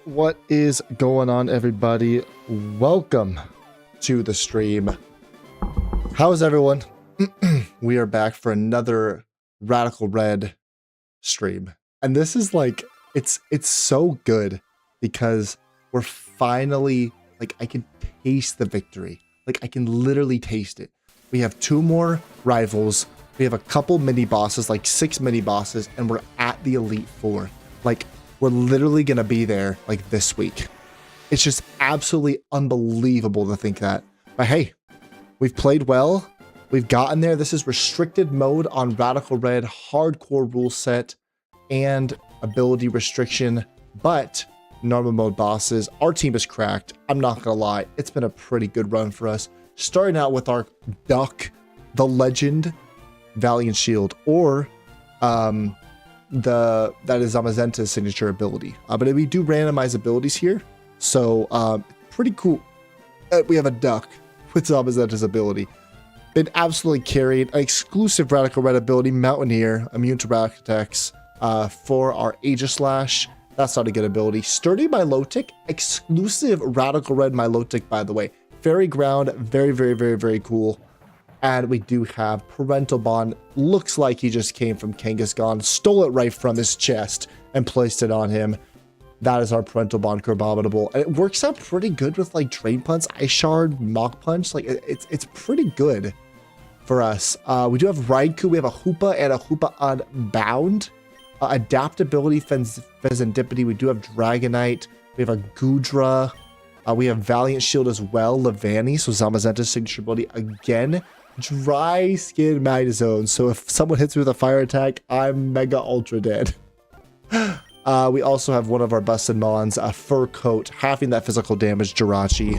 What is going on, everybody? Welcome to the stream. How's everyone? We are back for another Radical Red stream. And this is like, it's so good because we're finally, like, I can taste the victory. Like, I can literally taste it. We have 2 more rivals. We have a couple mini bosses, like 6 mini bosses, and we're at the Elite 4. Like, we're literally going to be there like this week. It's just absolutely unbelievable to think that. But hey, we've played well. We've gotten there. This is restricted mode on Radical Red, hardcore rule set, and ability restriction, but normal mode bosses. Our team is cracked. I'm not going to lie. It's been a pretty good run for us. Starting out with our Duck, the Legend, Valiant Shield, or that is Zamazenta's signature ability. But we do randomize abilities here, so pretty cool. We have a Duck with Zamazenta's ability. Been absolutely carried. An exclusive Radical Red ability, Mountaineer, immune to rock attacks for our Aegislash. That's not a good ability. Sturdy Milotic, exclusive Radical Red Milotic, by the way. Fairy Ground, very, very, very, very cool. And we do have Parental Bond. Looks like he just came from Kangaskhan, stole it right from his chest, and placed it on him. That is our Parental Bond Crabominable. And it works out pretty good with like Drain Punch, Ice Shard, Mach Punch. Like it's pretty good for us. We do have Raikou. We have a Hoopa and a Hoopa Unbound. Adaptability, Fezandipity. We do have Dragonite. We have a Goodra. We have Valiant Shield as well. Levani, so Zamazenta's signature ability again. Dry Skin Magnezone. So if someone hits me with a fire attack, I'm mega ultra dead. We also have one of our busted mons, a Fur Coat, halving that physical damage, Jirachi.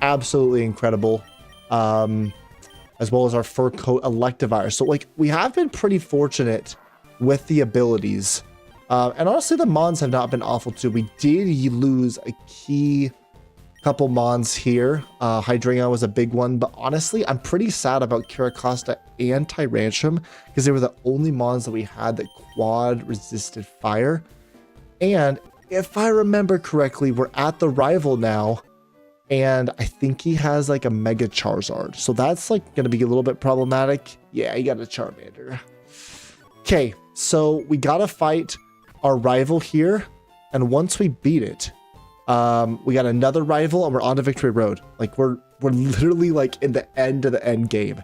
Absolutely incredible. As well as our Fur Coat Electivire. So like we have been pretty fortunate with the abilities. And honestly, the mons have not been awful too. We did lose a key couple mons here. Hydreigon was a big one, but honestly, I'm pretty sad about Caracosta and Tyrantrum because they were the only mons that we had that quad resisted fire. And if I remember correctly, we're at the rival now, and I think he has like a Mega Charizard. So that's like going to be a little bit problematic. Yeah, he got a Charmander. Okay, so we got to fight our rival here, and once we beat it, we got another rival and we're on to Victory Road. Like we're literally like in the end of the end game.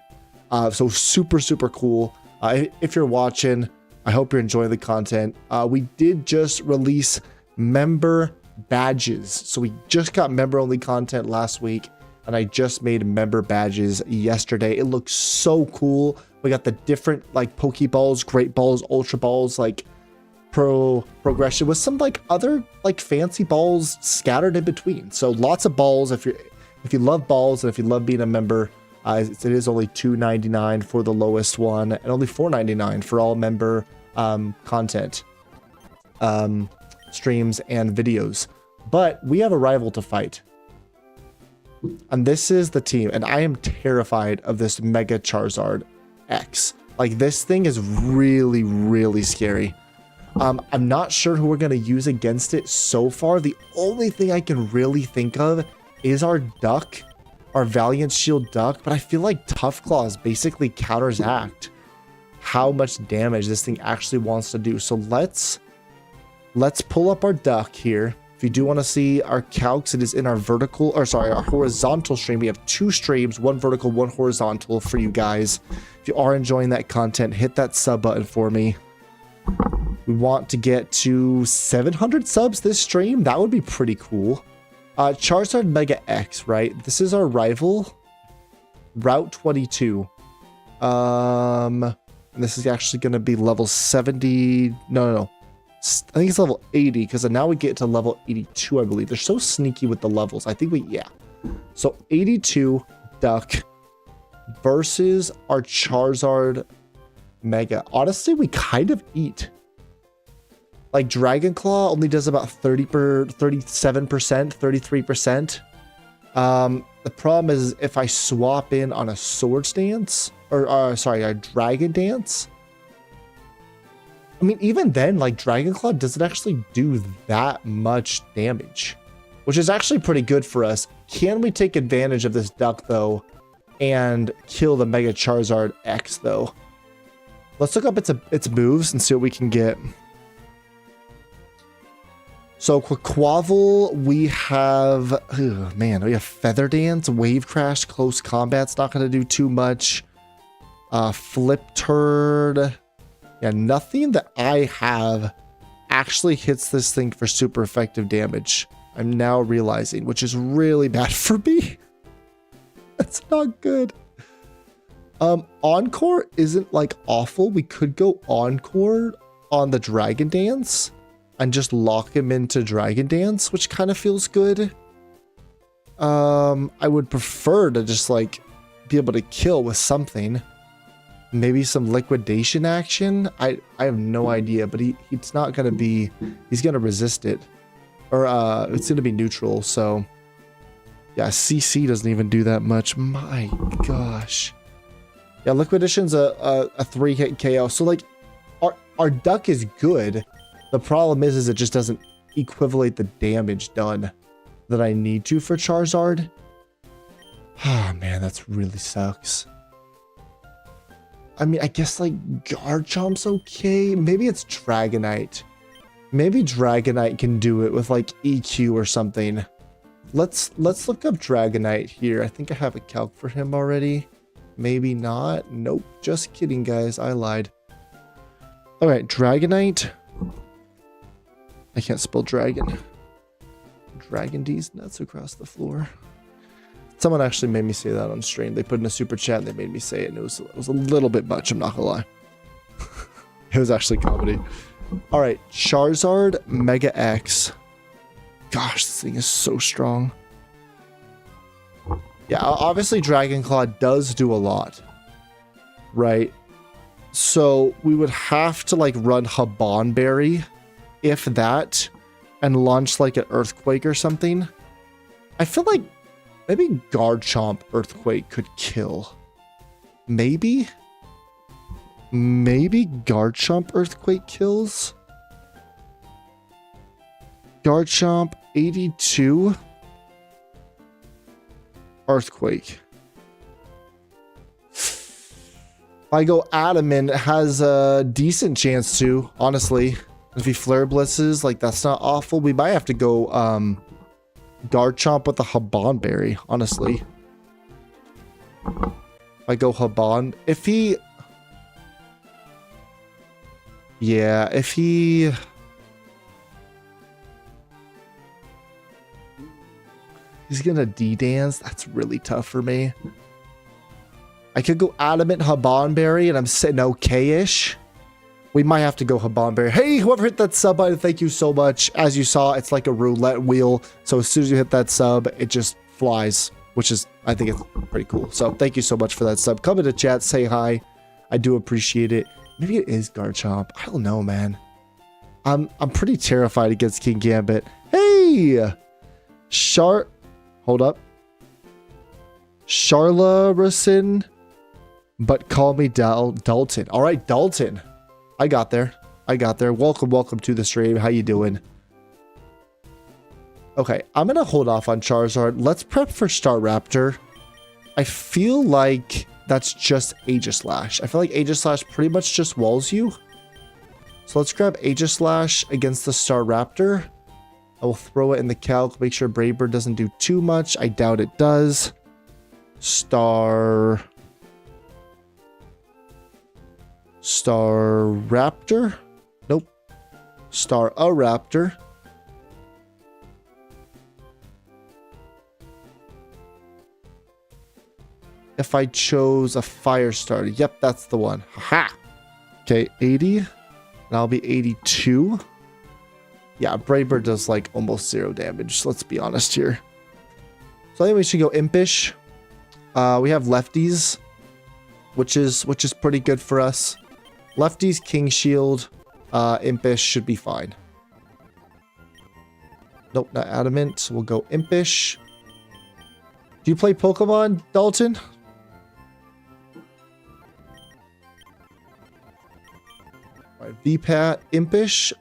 So super, super cool. If you're watching, I hope you're enjoying the content. We did just release member badges. So we just got member only content last week, and I just made member badges yesterday. It looks so cool. We got the different like Pokeballs, Great Balls, Ultra Balls, like progression with some like other like fancy balls scattered in between. So lots of balls. If you love balls and if you love being a member, it is only $2.99 for the lowest one and only $4.99 for all member content, streams and videos. But we have a rival to fight, and this is the team, and I am terrified of this Mega Charizard X. Like this thing is really, really scary. I'm not sure who we're going to use against it so far. The only thing I can really think of is our Duck, our Valiant Shield Duck, but I feel like Tough Claws basically counteract how much damage this thing actually wants to do. So let's pull up our Duck here. If you do want to see our calcs, it is in our our horizontal stream. We have 2 streams, 1 vertical, 1 horizontal for you guys. If you are enjoying that content, hit that sub button for me. We want to get to 700 subs this stream. That would be pretty cool. Charizard Mega X, right? This is our rival. Route 22. And this is actually going to be level 70. No. I think it's level 80 because now we get to level 82, I believe. They're so sneaky with the levels. I think yeah. So 82 Duck versus our Charizard Mega. Honestly, we kind of eat. Like Dragon Claw only does about 37%, 33%. The problem is if I swap in on a Swords Dance, or a Dragon Dance, I mean, even then, like Dragon Claw doesn't actually do that much damage, which is actually pretty good for us. Can we take advantage of this duck though and kill the Mega Charizard X though? Let's look up its moves and see what we can get. So Quaquaval, we have, oh man, we have Feather Dance, Wave Crash, Close Combat's not going to do too much. Flip Turd. Yeah, nothing that I have actually hits this thing for super effective damage. I'm now realizing, which is really bad for me. That's not good. Encore isn't like awful. We could go Encore on the Dragon Dance and just lock him into Dragon Dance, which kind of feels good. I would prefer to just like be able to kill with something. Maybe some liquidation action. I have no idea, but he's not gonna be. He's gonna resist it, or it's gonna be neutral. So yeah, CC doesn't even do that much. My gosh. Yeah, liquidation's a 3-hit KO. So like, our duck is good. The problem is it just doesn't equivalent the damage done that I need to for Charizard. Oh man, that's really sucks. I mean, I guess like Garchomp's okay. Maybe it's Dragonite. Maybe Dragonite can do it with like EQ or something. Let's look up Dragonite here. I think I have a calc for him already. Maybe not. Nope. Just kidding, guys. I lied. All right, Dragonite. I can't spell dragon. Dragon D's nuts across the floor. Someone actually made me say that on stream. They put in a super chat and they made me say it, and it was a little bit much, I'm not gonna lie. It was actually comedy. All right, Charizard Mega X. Gosh, this thing is so strong. Yeah, obviously Dragon Claw does do a lot, right? So we would have to like run Habanberry, if that, and launch like an Earthquake or something. I feel like maybe Garchomp Earthquake could kill. Maybe Garchomp Earthquake kills. Garchomp 82. Earthquake. If I go Adamant, it has a decent chance to, honestly. If he Flare Blitzes, like that's not awful. We might have to go Garchomp with the Habanberry, honestly. If I go Haban, if he... Yeah, if he... He's gonna D-dance. That's really tough for me. I could go Adamant Habanberry and I'm sitting okay-ish. We might have to go Habanberry. Hey, whoever hit that sub button, thank you so much. As you saw, it's like a roulette wheel. So as soon as you hit that sub, it just flies, which is, I think it's pretty cool. So thank you so much for that sub. Come into chat, say hi. I do appreciate it. Maybe it is Garchomp. I don't know, man. I'm pretty terrified against King Gambit. Hey! Hold up. Charlarison, but call me Dalton. All right, Dalton. I got there. Welcome to the stream. How you doing? Okay, I'm gonna hold off on Charizard. Let's prep for Staraptor. I feel like that's just Aegislash. I feel like Aegislash pretty much just walls you. So let's grab Aegislash against the Staraptor. I will throw it in the calc, make sure Brave Bird doesn't do too much. I doubt it does. Staraptor? Nope. Staraptor. If I chose a fire starter. Yep, that's the one. Haha. Okay, 80. And I'll be 82. Yeah, Brave Bird does like almost 0 damage. Let's be honest here. So I think we should go Impish. We have lefties, which is pretty good for us. Lefties, King Shield, Impish should be fine. Nope, not Adamant. So we'll go Impish. Do you play Pokemon, Dalton? Alright, VPAT, Impish,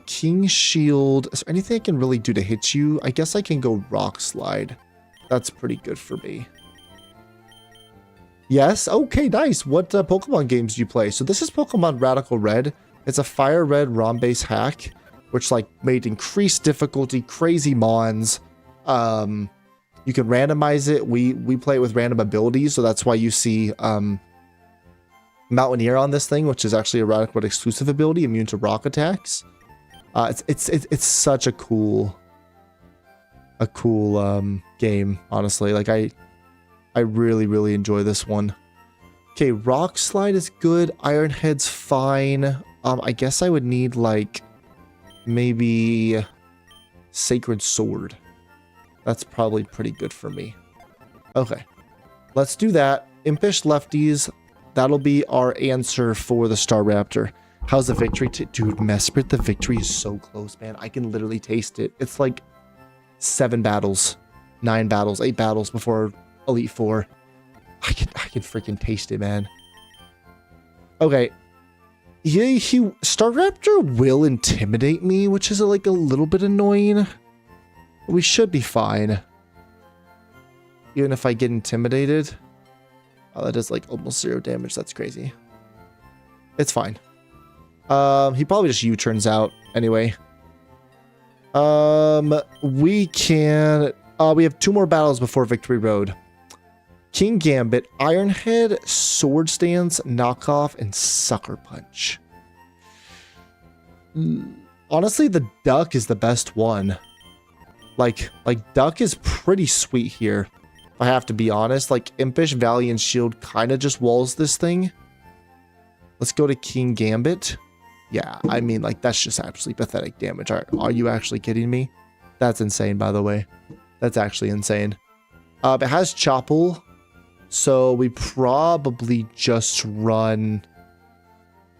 King Shield. Is there anything I can really do to hit you? I guess I can go Rock Slide. That's pretty good for me. Yes? Okay, nice. What Pokemon games do you play? So this is Pokemon Radical Red. It's a Fire Red ROM-based hack, which like made increased difficulty, crazy mons. You can randomize it. We play it with random abilities, so that's why you see Mountaineer on this thing, which is actually a Radical Red exclusive ability, immune to rock attacks. It's such a cool game, honestly. Like I really enjoy this one. Okay, Rock Slide is good. Iron Head's fine. I guess I would need like maybe Sacred Sword. That's probably pretty good for me. Okay, let's do that. Impish Lefties. That'll be our answer for the Staraptor. How's the victory? Dude, Mesprit, the victory is so close, man. I can literally taste it. It's like 7 battles, 9 battles, 8 battles before Elite Four. I can freaking taste it, man. Okay. Yeah, Staraptor will intimidate me, which is like a little bit annoying. We should be fine. Even if I get intimidated. Oh, that does like almost 0 damage. That's crazy. It's fine. He probably just U-turns out anyway. We have 2 more battles before Victory Road. King Gambit, Iron Head, Sword Stance, Knockoff, and Sucker Punch. Honestly, the Duck is the best one. Like Duck is pretty sweet here. If I have to be honest, like Impish, Valiant Shield kind of just walls this thing. Let's go to King Gambit. Yeah, I mean, like, that's just absolutely pathetic damage. Are you actually kidding me? That's insane, by the way. That's actually insane. It has Chopple, so we probably just run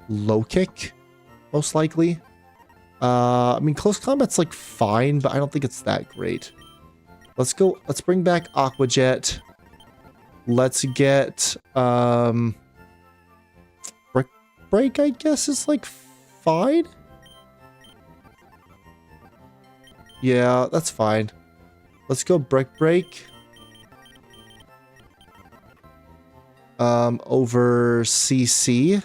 Low Kick, most likely. I mean, Close Combat's, like, fine, but I don't think it's that great. Let's bring back Aqua Jet. Let's get, Brick Break, I guess, is, like, fine. Yeah, that's fine. Let's go Brick Break. Over CC.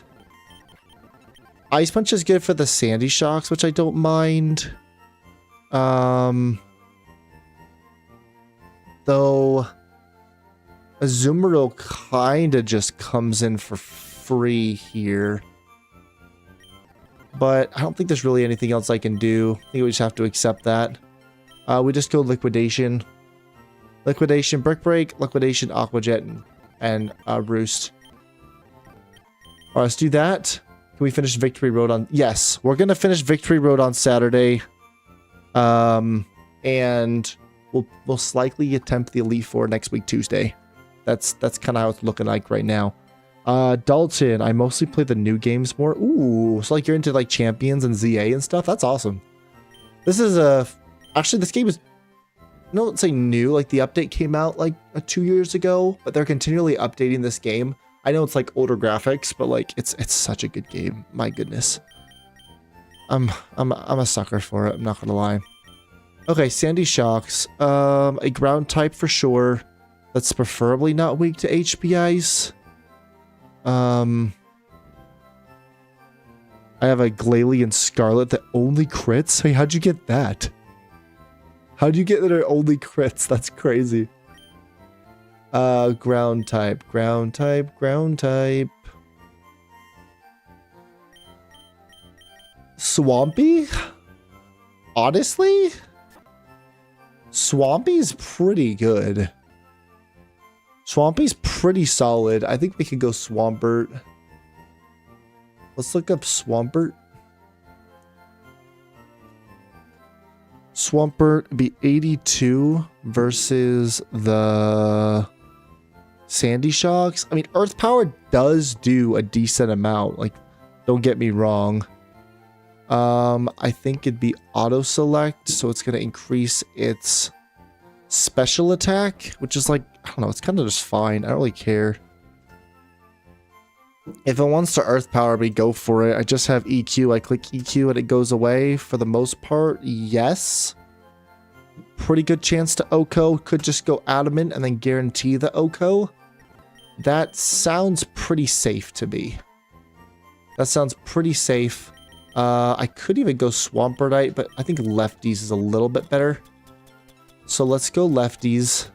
Ice Punch is good for the Sandy Shocks, which I don't mind. Though Azumarill kinda just comes in for free here. But I don't think there's really anything else I can do. I think we just have to accept that. We just go Liquidation. Liquidation, Brick Break, Liquidation, Aqua Jet, and Roost. Alright, let's do that. Can we finish Victory Road on... Yes, we're going to finish Victory Road on Saturday. And we'll slightly attempt the Elite Four next week, Tuesday. That's kind of how it's looking like right now. Dalton, I mostly play the new games more. Ooh, so like you're into like Champions and ZA and stuff? That's awesome. This is actually this game is, no, let's say new. Like the update came out like 2 years ago, but they're continually updating this game. I know it's like older graphics, but like it's such a good game. My goodness. I'm a sucker for it, I'm not gonna lie. Okay, Sandy Shocks. A ground type for sure. That's preferably not weak to HP Ice. I have a Glalie Scarlet that only crits? Hey, how'd you get that? How'd you get that it only crits? That's crazy. Ground type. Swampy? Honestly? Swampy's pretty good. Swampy's pretty solid. I think we could go Swampert. Let's look up Swampert. Swampert be 82 versus the Sandy Shocks. I mean, Earth Power does do a decent amount. Like, don't get me wrong. I think it'd be auto select, so it's gonna increase its special attack, which is like, I don't know, it's kind of just fine. I don't really care. If it wants to Earth Power me, go for it. I just have EQ. I click EQ and it goes away for the most part. Yes. Pretty good chance to OHKO. Could just go Adamant and then guarantee the OHKO. That sounds pretty safe to me. That sounds pretty safe. I could even go Swamperdite, but I think Lefties is a little bit better. So let's go Lefties.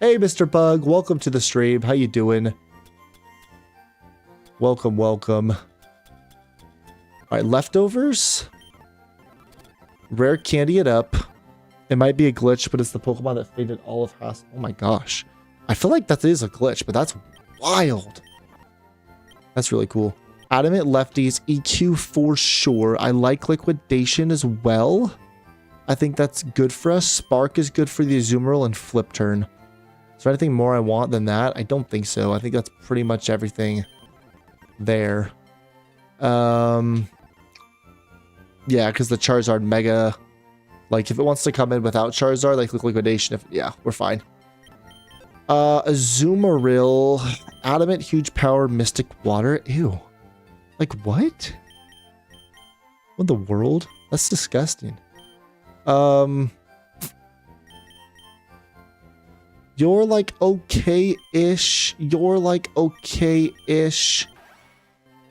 Hey, Mr. Bug. Welcome to the stream. How you doing? Welcome, welcome. All right, Leftovers. Rare candy it up. It might be a glitch, but it's the Pokemon that faded all of House. Oh my gosh. I feel like that is a glitch, but that's wild. That's really cool. Adamant Lefties, EQ for sure. I like Liquidation as well. I think that's good for us. Spark is good for the Azumarill and Flip Turn. Is there anything more I want than that? I don't think so. I think that's pretty much everything there. Yeah, because the Charizard Mega, like if it wants to come in without Charizard, like Liquidation, yeah, we're fine. Azumarill, Adamant, Huge Power, Mystic Water. Ew. Like what? What in the world? That's disgusting. You're like okay-ish. You're like okay-ish.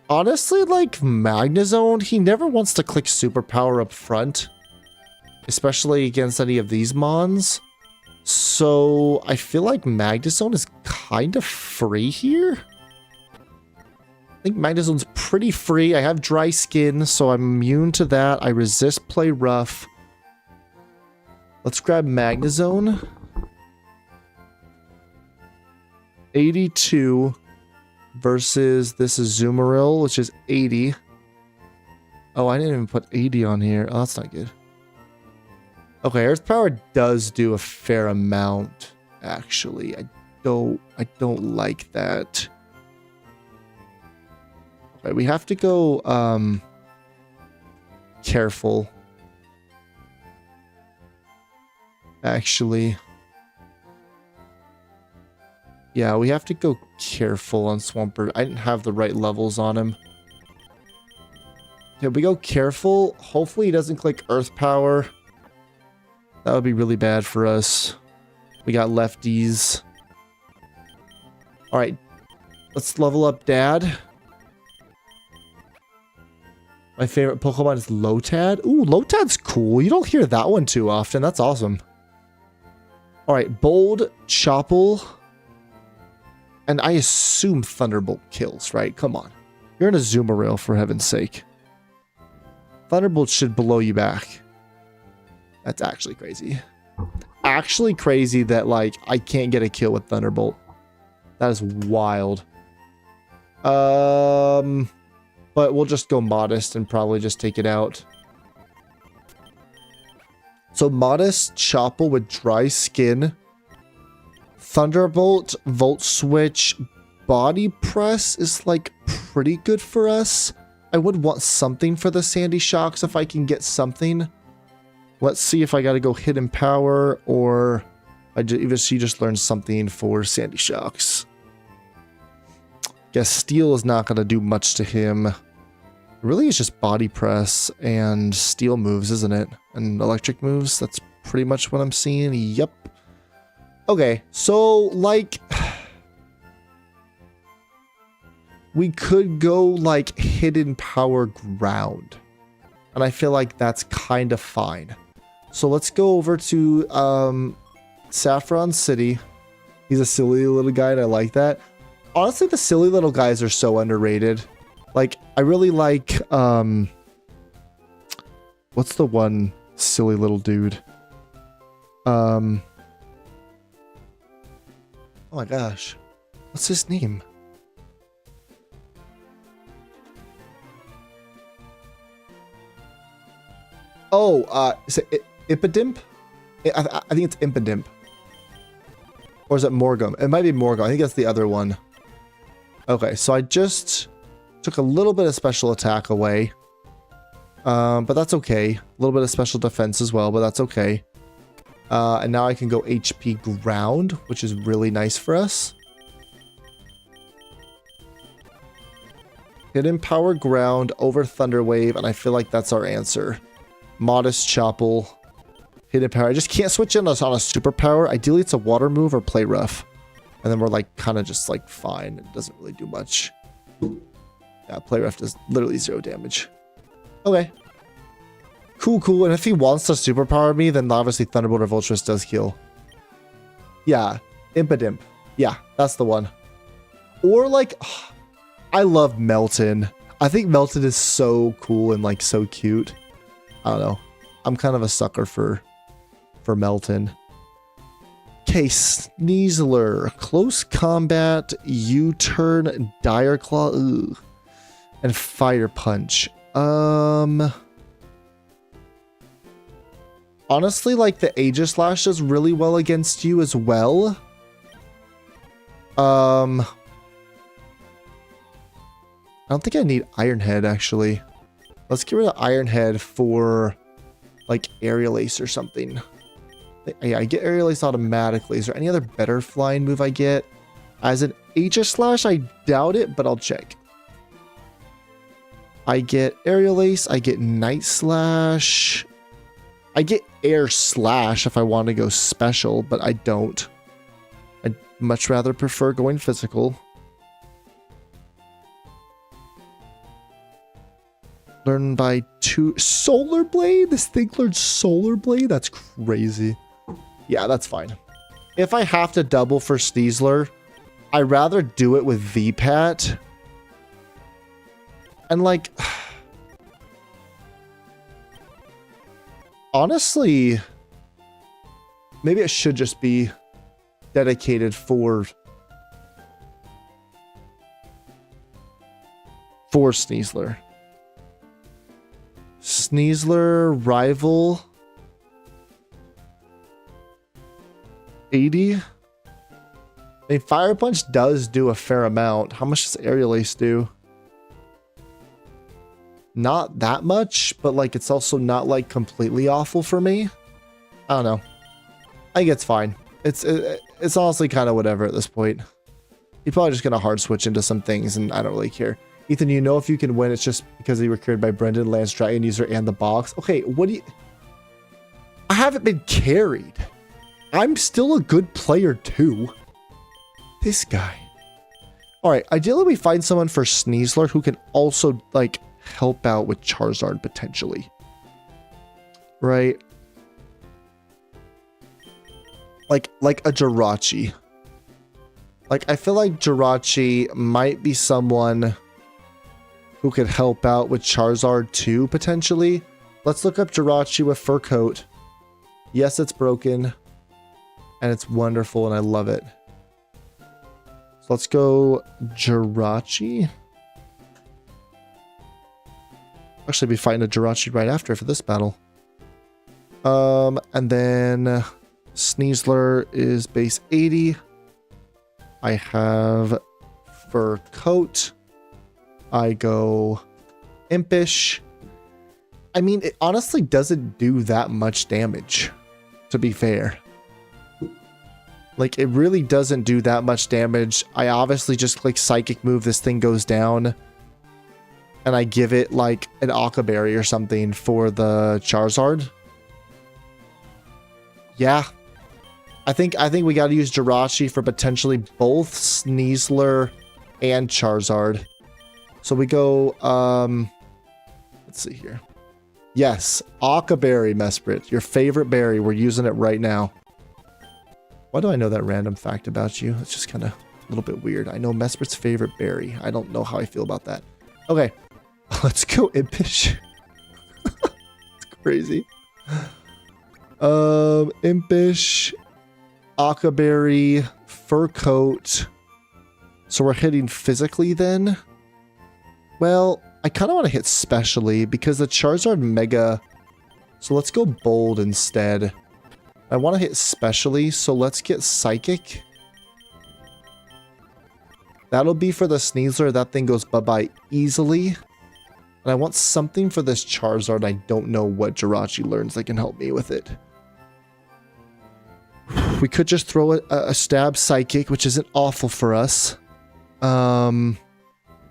Honestly, like Magnezone, he never wants to click Superpower up front. Especially against any of these mons. So I feel like Magnezone is kind of free here. I think Magnezone's pretty free. I have dry skin, so I'm immune to that. I resist play rough. Let's grab Magnezone. 82 versus this Azumarill, which is 80. Oh, I didn't even put 80 on here. Oh, that's not good. Okay, Earth Power does do a fair amount, actually. I don't like that. Okay, we have to go careful. Actually. Yeah, we have to go careful on Swampert. I didn't have the right levels on him. Yeah, we go careful. Hopefully he doesn't click Earth Power. That would be really bad for us. We got Lefties. Alright. Let's level up Dad. My favorite Pokemon is Lotad. Ooh, Lotad's cool. You don't hear that one too often. That's awesome. Alright, Bold, Chople. And I assume Thunderbolt kills, right? Come on. You're in a Azumarill, for heaven's sake. Thunderbolt should blow you back. That's actually crazy. Actually crazy that, like, I can't get a kill with Thunderbolt. That is wild. But we'll just go Modest and probably just take it out. So Modest, Chople with dry skin. Thunderbolt, Volt Switch, Body Press is like pretty good for us. I would want something for the Sandy Shocks if I can get something. Let's see if I gotta go Hidden Power or she just learned something for Sandy Shocks. Guess Steel is not gonna do much to him. Really, it's just Body Press and Steel moves, isn't it? And Electric moves. That's pretty much what I'm seeing. Yep. Okay, so, like, we could go, like, Hidden Power Ground. And I feel like that's kind of fine. So let's go over to Saffron City. He's a silly little guy, and I like that. Honestly, the silly little guys are so underrated. Like, I really like, what's the one silly little dude? Oh my gosh. What's his name? Oh, is it Impidimp? I think it's Impidimp. Or is it Morgum? It might be Morgum. I think that's the other one. Okay, so I just took a little bit of special attack away. But that's okay. A little bit of special defense as well, but that's okay. And now I can go HP ground, which is really nice for us. Hidden Power Ground over Thunder Wave, and I feel like that's our answer. Modest Chopple. Hidden Power. I just can't switch in on a superpower. Ideally, it's a water move or play rough. And then we're like kind of just like fine. It doesn't really do much. Yeah, play rough does literally 0 damage. Okay. Cool, cool. And if he wants to superpower me, then obviously Thunderbolt or Voltress does heal. Yeah. Impidimp. Yeah, that's the one. Or like, I love Melton. I think Melton is so cool and like so cute. I don't know. I'm kind of a sucker for Melton. Okay, Sneasler. Close Combat, U-Turn, Dire Claw, ugh, and Fire Punch. Honestly, like the Aegislash does really well against you as well. I don't think I need Iron Head actually. Let's get rid of Iron Head for like Aerial Ace or something. Yeah, I get Aerial Ace automatically. Is there any other better flying move I get? As an Aegislash, I doubt it, but I'll check. I get Aerial Ace, I get Night Slash. I get Air Slash if I want to go special, but I don't. I'd much rather prefer going physical. Learn by 2. Solar Blade? This thing learns Solar Blade? That's crazy. Yeah, that's fine. If I have to double for Sneasler, I'd rather do it with VPAT. And like, honestly, maybe it should just be dedicated for Sneasler. Sneasler rival 80. I mean, Fire Punch does do a fair amount. How much does Aerial Ace do? Not that much, but like it's also not like completely awful for me. I don't know. I think it's fine. It's honestly kind of whatever at this point. You're probably just gonna hard switch into some things, and I don't really care. Ethan, you know if you can win, it's just because you were carried by Brendan, Lance, Dragon User, and the box. Okay, what do you... I haven't been carried. I'm still a good player too. This guy. Alright, ideally we find someone for Sneasler who can also, like, help out with Charizard potentially. Right? Like a Jirachi. Like, I feel like Jirachi might be someone who could help out with Charizard too, potentially. Let's look up Jirachi with Fur Coat. Yes, it's broken. And it's wonderful, and I love it. So let's go Jirachi. Actually, be fighting a Jirachi right after for this battle. And then Sneasler is base 80. I have Fur Coat. I go Impish. I mean, it honestly doesn't do that much damage, to be fair. Like, it really doesn't do that much damage. I obviously just click Psychic Move, this thing goes down. And I give it, like, an Aqua Berry or something for the Charizard. Yeah. I think we gotta use Jirachi for potentially both Sneasler and Charizard. So we go, let's see here. Yes, Aqua Berry, Mesprit. Your favorite berry. We're using it right now. Why do I know that random fact about you? It's just kind of a little bit weird. I know Mesprit's favorite berry. I don't know how I feel about that. Okay, let's go Impish. It's crazy. Impish, Aqua Berry, Fur Coat. So we're hitting physically then? Well, I kind of want to hit specially because the Charizard Mega... So let's go Bold instead. I want to hit specially, so let's get Psychic. That'll be for the Sneasler. That thing goes bye-bye easily. And I want something for this Charizard. I don't know what Jirachi learns that can help me with it. We could just throw a stab Psychic, which isn't awful for us.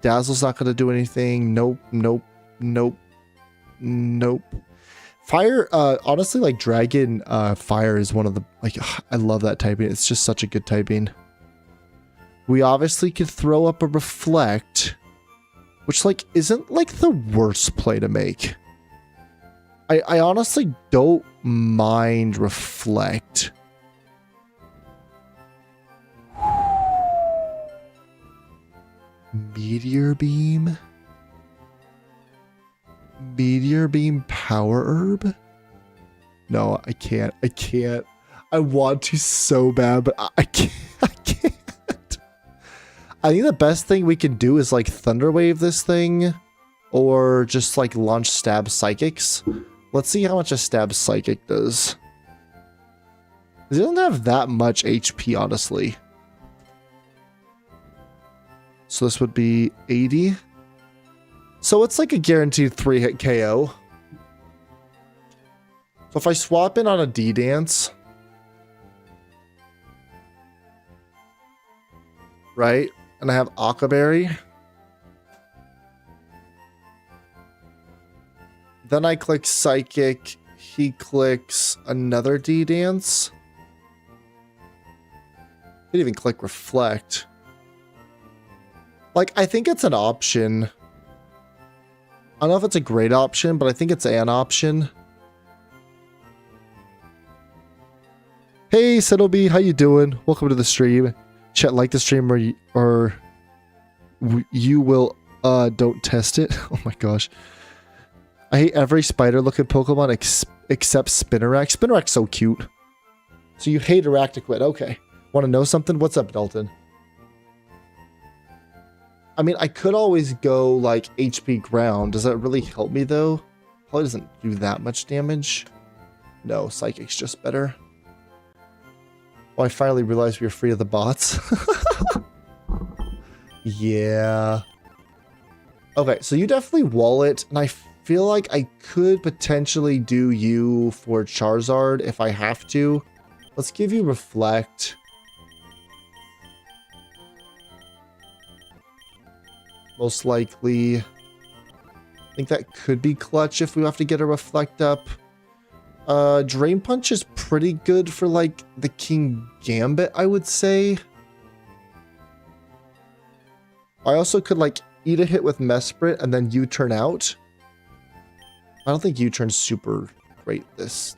Dazzle's not going to do anything. Nope, nope, nope, nope. Fire, honestly, like Dragon Fire is one of the, like, I love that typing. It's just such a good typing. We obviously could throw up a Reflect, which, like, isn't, like, the worst play to make. I honestly don't mind Reflect. Meteor Beam? Meteor Beam Power Herb? No, I can't. I can't. I want to so bad, but I can't. I can't. I think the best thing we can do is like Thunder Wave this thing, or just like launch Stab Psychics. Let's see how much a Stab Psychic does. It doesn't have that much HP, honestly. So this would be 80. So it's like a guaranteed 3-hit KO. So if I swap in on a D-Dance, right, and I have Akaberry, then I click Psychic, he clicks another D-Dance. Could even click Reflect. Like, I think it's an option. I don't know if it's a great option, but I think it's an option. Hey, Settleby, how you doing? Welcome to the stream. Chat, like the stream or you will, don't test it. Oh my gosh. I hate every spider-looking Pokemon except Spinarak. Spinarak's so cute. So you hate Arachnid. Okay. Want to know something? What's up, Dalton? I mean, I could always go, like, HP Ground. Does that really help me, though? Probably doesn't do that much damage. No, Psychic's just better. Oh, I finally realized we were free of the bots. Yeah. Okay, so you definitely wall it, and I feel like I could potentially do you for Charizard if I have to. Let's give you Reflect. Most likely. I think that could be clutch if we have to get a Reflect up. Drain Punch is pretty good for, like, the King Gambit, I would say. I also could, like, eat a hit with Mesprit and then U-turn out. I don't think U-turn's super great this.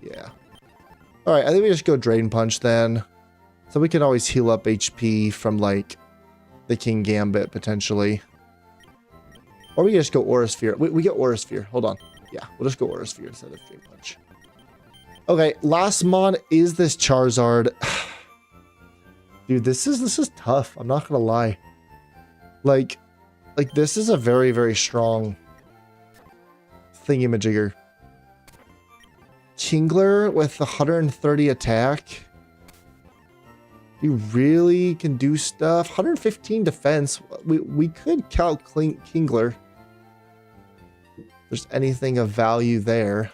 Yeah. Alright, I think we just go Drain Punch then. So we can always heal up HP from, like, the King Gambit, potentially. Or we can just go Aura Sphere. We get Aura Sphere. Hold on. Yeah, we'll just go Aura Sphere instead of Drain Punch. Okay, last mon is this Charizard. Dude, this is tough. I'm not gonna lie. Like this is a very, very strong thingamajigger. Kingler with 130 attack. You really can do stuff. 115 defense. We could count Kingler. If there's anything of value there.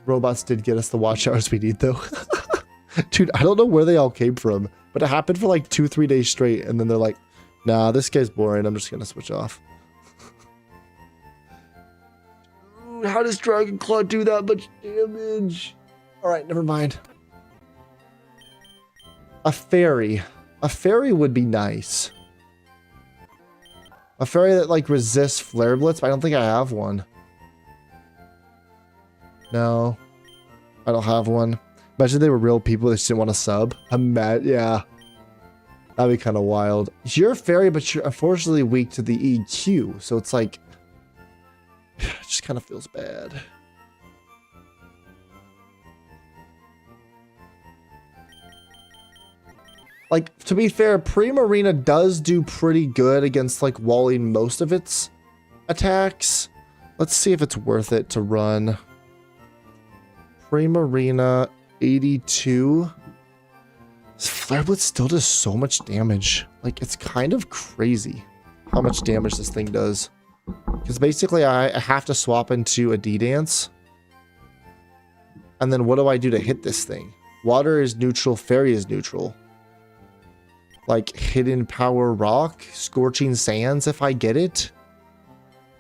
Robots did get us the watch hours we need, though. Dude, I don't know where they all came from, but it happened for like 2-3 days straight, and then they're like, nah, this guy's boring. I'm just gonna switch off. Dude, how does Dragon Claw do that much damage? All right, never mind. A fairy. A fairy would be nice. A fairy that, like, resists Flare Blitz, but I don't think I have one. No. I don't have one. Imagine they were real people that just didn't want to sub. Yeah. That'd be kind of wild. You're a fairy, but you're unfortunately weak to the EQ, so it's like... it just kind of feels bad. Like, to be fair, Primarina does do pretty good against, like, walling most of its attacks. Let's see if it's worth it to run. Primarina, 82. Flare Blitz still does so much damage. Like, it's kind of crazy how much damage this thing does. Because basically, I have to swap into a D-Dance. And then what do I do to hit this thing? Water is neutral, Fairy is neutral. like hidden power rock, scorching sands if I get it.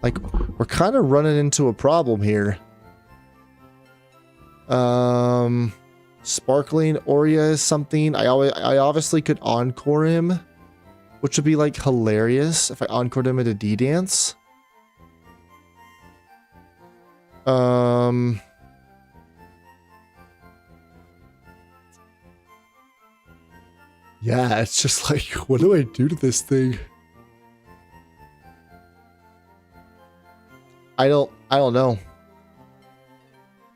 Like, we're kind of running into a problem here. Sparkling Aurea is something. I obviously could encore him, which would be like hilarious if I encored him at a D dance. Yeah, it's just like, what do I do to this thing? I don't know.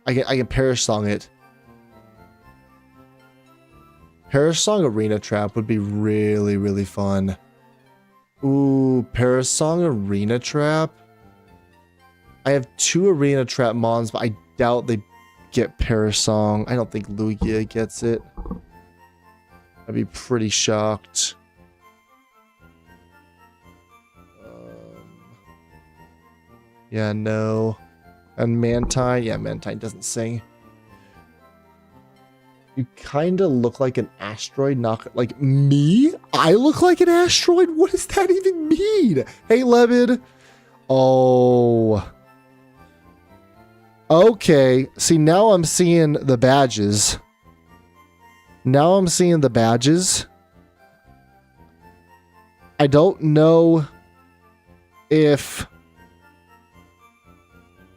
I can Perish Song it. Perish Song Arena Trap would be really, really fun. Ooh, Perish Song Arena Trap. I have 2 Arena Trap mons, but I doubt they get Perish Song. I don't think Lugia gets it. I'd be pretty shocked. Yeah, no. And Mantine. Yeah, Mantine doesn't sing. You kind of look like an asteroid, not like me? I look like an asteroid? What does that even mean? Hey, Lemon. Oh. Okay. See, now I'm seeing the badges. Now I'm seeing the badges. I don't know if...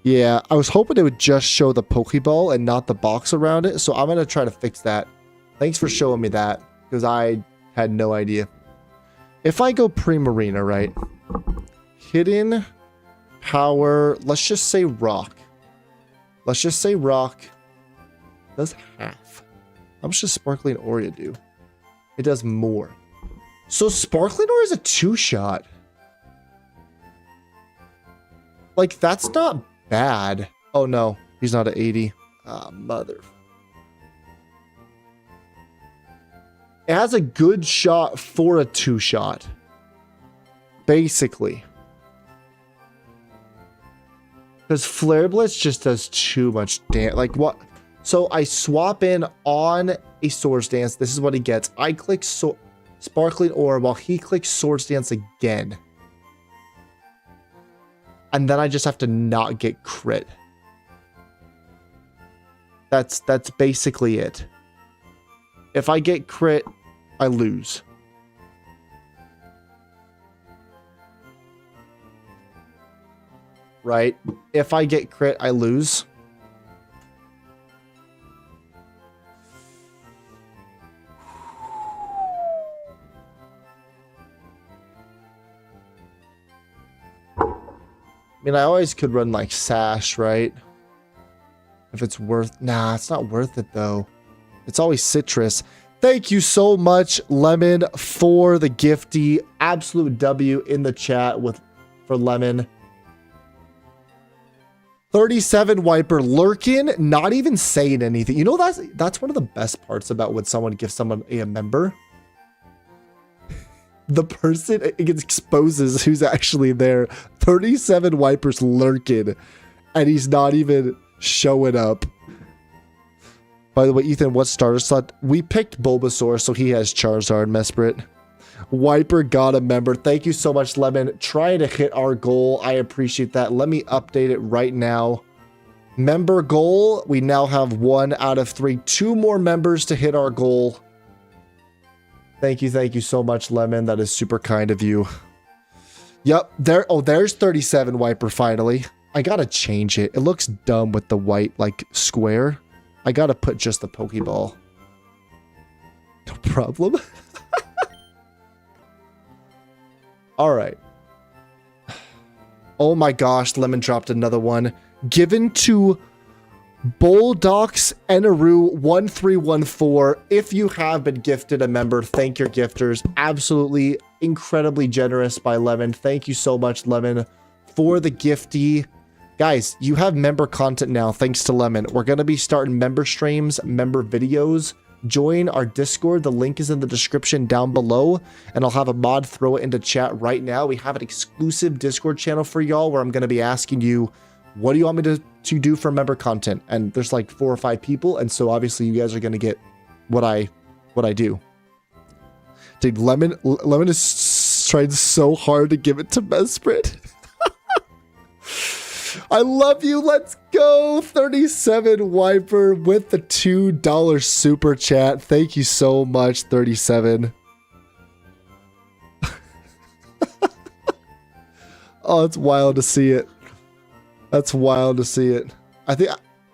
Yeah, I was hoping it would just show the Pokeball and not the box around it, so I'm going to try to fix that. Thanks for showing me that, because I had no idea. If I go Primarina, right? Hidden power, let's just say rock. Let's just say rock does half. How much does Sparkling Aurea do? It does more. So Sparkling Aurea is a 2-shot. Like, that's not bad. Oh no, he's not at 80. Ah, mother. It has a good shot for a 2-shot. Basically. Because Flare Blitz just does too much damage. Like what? So I swap in on a Swords Dance. This is what he gets. I click Sparkling Aurea while he clicks Swords Dance again. And then I just have to not get crit. That's basically it. If I get crit, I lose. Right? If I get crit, I lose. I mean, I always could run like Sash, right? If it's worth... Nah, it's not worth it though. It's always Citrus. Thank you so much, Lemon, for the gifty. Absolute W in the chat for Lemon. 37 Wiper lurking, not even saying anything. You know, that's one of the best parts about when someone gives someone a member. The person, it exposes who's actually there. 37 Wipers lurking, and he's not even showing up. By the way, Ethan, what starter slot? We picked Bulbasaur, so he has Charizard, Mesprit. Wiper got a member. Thank you so much, Lemon. Trying to hit our goal. I appreciate that. Let me update it right now. Member goal. We now have 1 out of 3. 2 more members to hit our goal. Thank you so much, Lemon. That is super kind of you. Yep, there's 37 Wiper finally. I gotta change it. It looks dumb with the white, like, square. I gotta put just the Pokeball. No problem. Alright. Oh my gosh, Lemon dropped another one. Given to Bulldox Eneru 1314. If you have been gifted a member, thank your gifters. Absolutely incredibly generous by Lemon. Thank you so much, Lemon, for the gifty. Guys, you have member content now thanks to Lemon. We're going to be starting member streams, member videos. Join our Discord. The link is in the description down below, and I'll have a mod throw it into chat right now. We have an exclusive Discord channel for y'all where I'm going to be asking you, what do you want me to do for member content? And there's like 4 or 5 people, and so obviously you guys are going to get what I do. Dude, Lemon is trying so hard to give it to Mesprit. I love you. Let's go. 37 Wiper with the $2 super chat. Thank you so much, 37. Oh, it's wild to see it. That's wild to see it.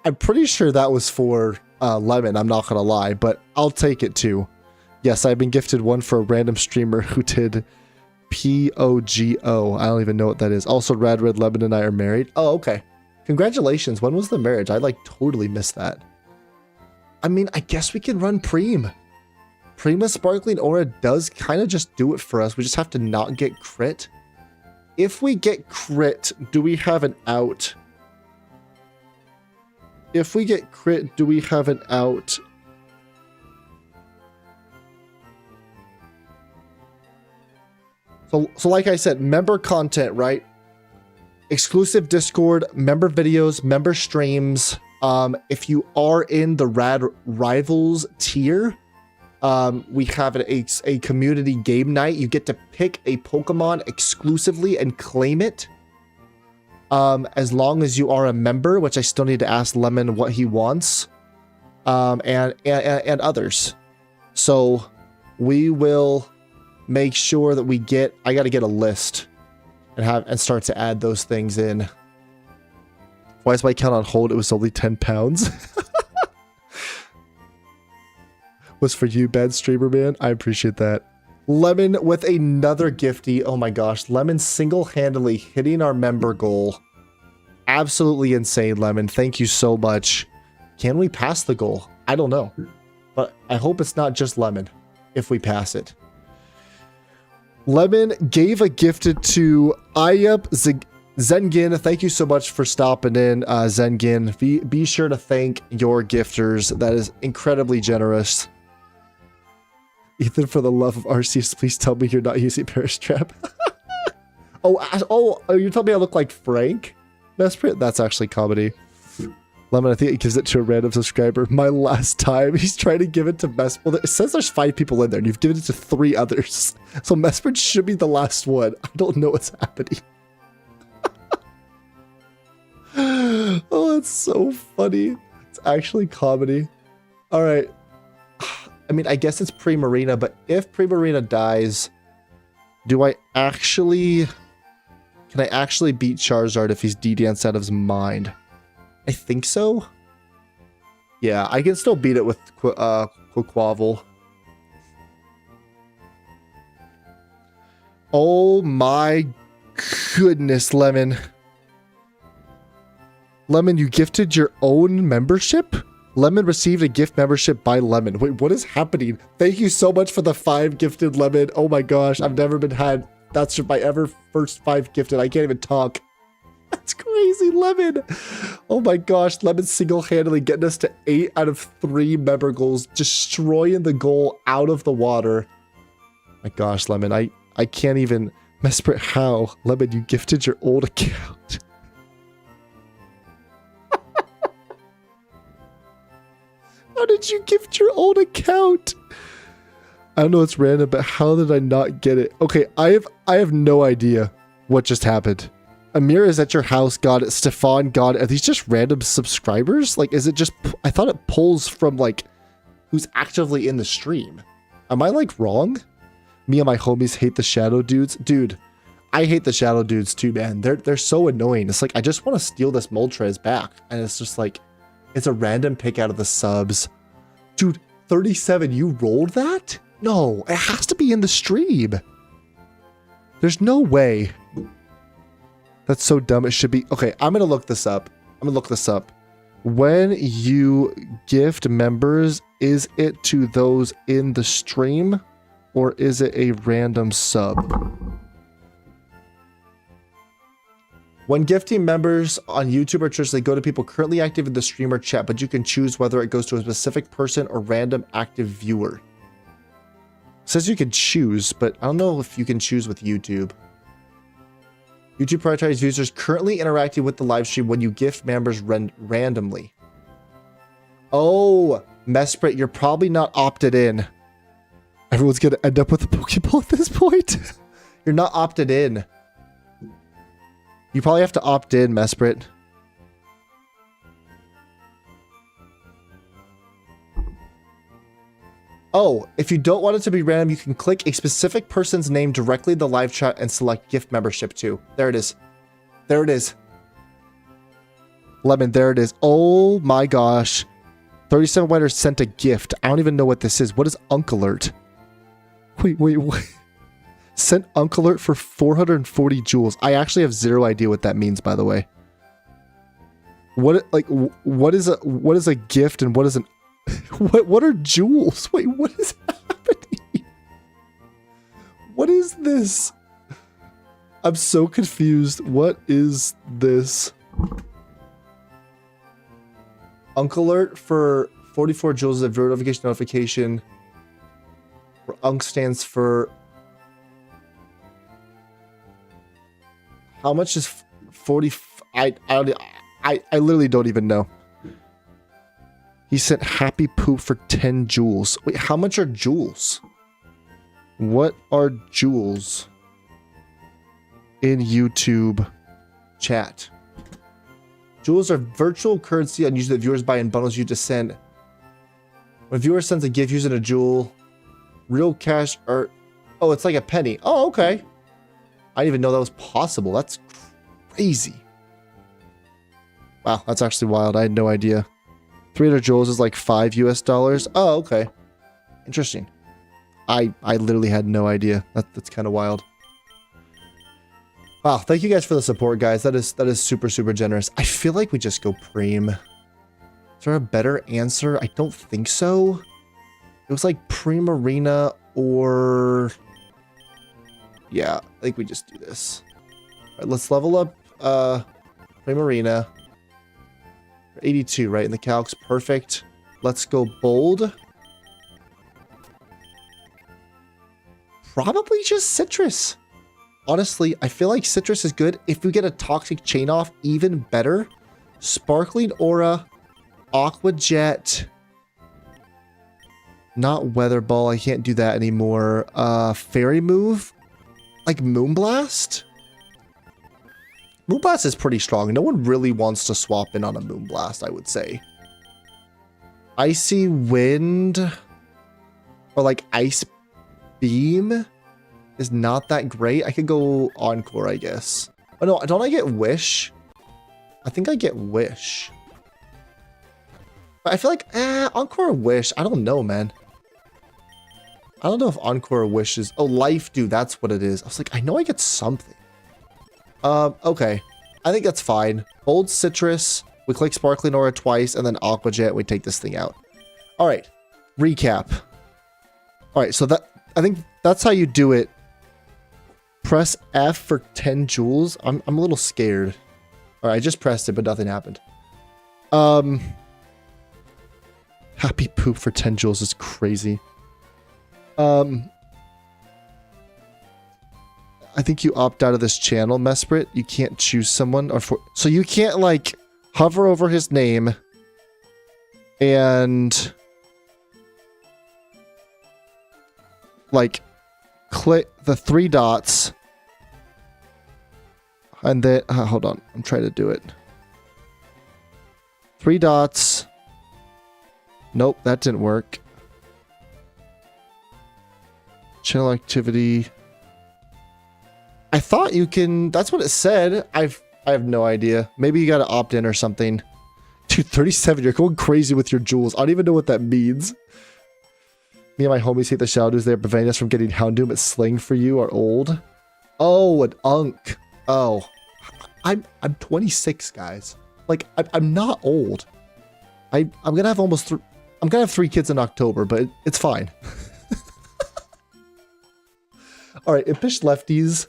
I'm pretty sure that was for Lemon. I'm not going to lie, but I'll take it too. Yes, I've been gifted one for a random streamer who did POGO. I don't even know what that is. Also, Red, Lemon, and I are married. Oh, okay. Congratulations. When was the marriage? I like totally missed that. I mean, I guess we can run Preem. Prima Sparkling Aura does kind of just do it for us. We just have to not get crit. If we get crit, do we have an out? If we get crit, do we have an out? So like I said, member content, right? Exclusive Discord, member videos, member streams. If you are in the Rad Rivals tier, we have a community game night. You get to pick a Pokemon exclusively and claim it. As long as you are a member, which I still need to ask Lemon what he wants. And others. So we will make sure that we get, I got to get a list and start to add those things in. Why is my account on hold? It was only 10 pounds. Was for you, bad streamer, man. I appreciate that. Lemon with another gifty. Oh my gosh. Lemon single-handedly hitting our member goal. Absolutely insane, Lemon. Thank you so much. Can we pass the goal? I don't know. But I hope it's not just Lemon if we pass it. Lemon gave a gifted to Ayup Zengin. Thank you so much for stopping in, Zengin. Be sure to thank your gifters. That is incredibly generous. Ethan, for the love of Arceus, please tell me you're not using Paris Trap. oh, you told me I look like Frank? Mesprit? That's actually comedy. Lemon, I think he gives it to a random subscriber. My last time, he's trying to give it to Mesprit. Well, it says there's 5 people in there, and you've given it to 3 others. So Mesprit should be the last one. I don't know what's happening. Oh, that's so funny. It's actually comedy. All right. I mean, I guess it's Primarina, but if Primarina dies, can I actually beat Charizard if he's D-Danced out of his mind? I think so. Yeah, I can still beat it with Quaquaval. Oh my goodness, Lemon. Lemon, you gifted your own membership? Lemon received a gift membership by Lemon. Wait, what is happening? Thank you so much for the 5 gifted, Lemon. Oh my gosh, I've never been had. That's my ever first 5 gifted. I can't even talk. That's crazy, Lemon. Oh my gosh, Lemon single-handedly getting us to 8 out of 3 member goals, destroying the goal out of the water. My gosh, Lemon, I can't even Mesprit how. Lemon, you gifted your old account. How did you gift your old account? I don't know, it's random, but how did I not get it? Okay, I have no idea what just happened. Amir is at your house, got it. Stefan got it. Are these just random subscribers? Like, is it just, I thought it pulls from like, who's actively in the stream. Am I like wrong? Me and my homies hate the shadow dudes. Dude, I hate the shadow dudes too, man. They're so annoying. It's like, I just want to steal this Moltres back. And it's just like, it's a random pick out of the subs. Dude, 37, you rolled that? No, it has to be in the stream. There's no way. That's so dumb. It should be. Okay, I'm going to look this up. When you gift members, is it to those in the stream or is it a random sub? When gifting members on YouTube or Twitch, they go to people currently active in the stream or chat, but you can choose whether it goes to a specific person or random active viewer. It says you can choose, but I don't know if you can choose with YouTube. YouTube prioritizes users currently interacting with the live stream when you gift members randomly. Oh, Mesprit, you're probably not opted in. Everyone's gonna end up with a Pokeball at this point. You're not opted in. You probably have to opt in, Mesprit. Oh, if you don't want it to be random, you can click a specific person's name directly in the live chat and select gift membership too. There it is. There it is. Lemon, there it is. Oh my gosh. 37 winners sent a gift. I don't even know what this is. What is Unkalert? Wait. Sent Unkalert for 440 jewels. I actually have zero idea what that means, by the way. What is a gift and what is an what are jewels? Wait, what is happening? What is this? I'm so confused. What is this? Unkalert for 44 jewels is a video notification. Where Unk stands for... How much is 40? I literally don't even know. He sent happy poop for 10 jewels. Wait, how much are jewels? What are jewels in YouTube chat? Jewels are virtual currency and usually that viewers buy in bundles you to send. When a viewer sends a gift using a jewel, real cash or... Oh, it's like a penny. Oh, okay. I didn't even know that was possible. That's crazy. Wow, that's actually wild. I had no idea. 300 jewels is like $5 US. Oh, okay. Interesting. I literally had no idea. That's kind of wild. Wow, thank you guys for the support, guys. That is super, super generous. I feel like we just go Preem. Is there a better answer? I don't think so. It was like Preem Arena or... Yeah, I think we just do this. All right, let's level up Preem Arena. 82, right? In the calcs. Perfect. Let's go bold. Probably just citrus. Honestly, I feel like citrus is good. If we get a toxic chain off, even better. Sparkling Aura. Aqua Jet. Not Weather Ball. I can't do that anymore. Fairy Move. Like Moonblast? Moonblast is pretty strong. No one really wants to swap in on a Moonblast, I would say. Icy Wind or like Ice Beam is not that great. I could go Encore, I guess. Oh no, don't I get Wish? I think I get Wish. But I feel like, Encore or Wish? I don't know, man. I don't know if Encore or Wish is... Oh, Life Dew, that's what it is. I was like, I know I get something. Okay. I think that's fine. Bold Citrus. We click Sparkling Aura twice, and then Aqua Jet. We take this thing out. All right. Recap. All right, so that... I think that's how you do it. Press F for 10 jewels. I'm a little scared. All right, I just pressed it, but nothing happened. Happy poop for 10 jewels is crazy. I think you opt out of this channel, Mesprit. You can't choose someone so you can't like hover over his name and like click the 3 dots and then hold on, I'm trying to do it. 3 dots. Nope, that didn't work. Channel activity. I thought you can... That's what it said. I have no idea. Maybe you got to opt in or something. Dude, 37. You're going crazy with your jewels. I don't even know what that means. Me and my homies hate the Shadow's. They're preventing us from getting Houndoom at Sling for you are old. Oh, an Unk. Oh. I'm 26, guys. Like, I'm not old. I'm going to have almost... I'm going to have 3 kids in October, but it's fine. All right, Impish Lefties.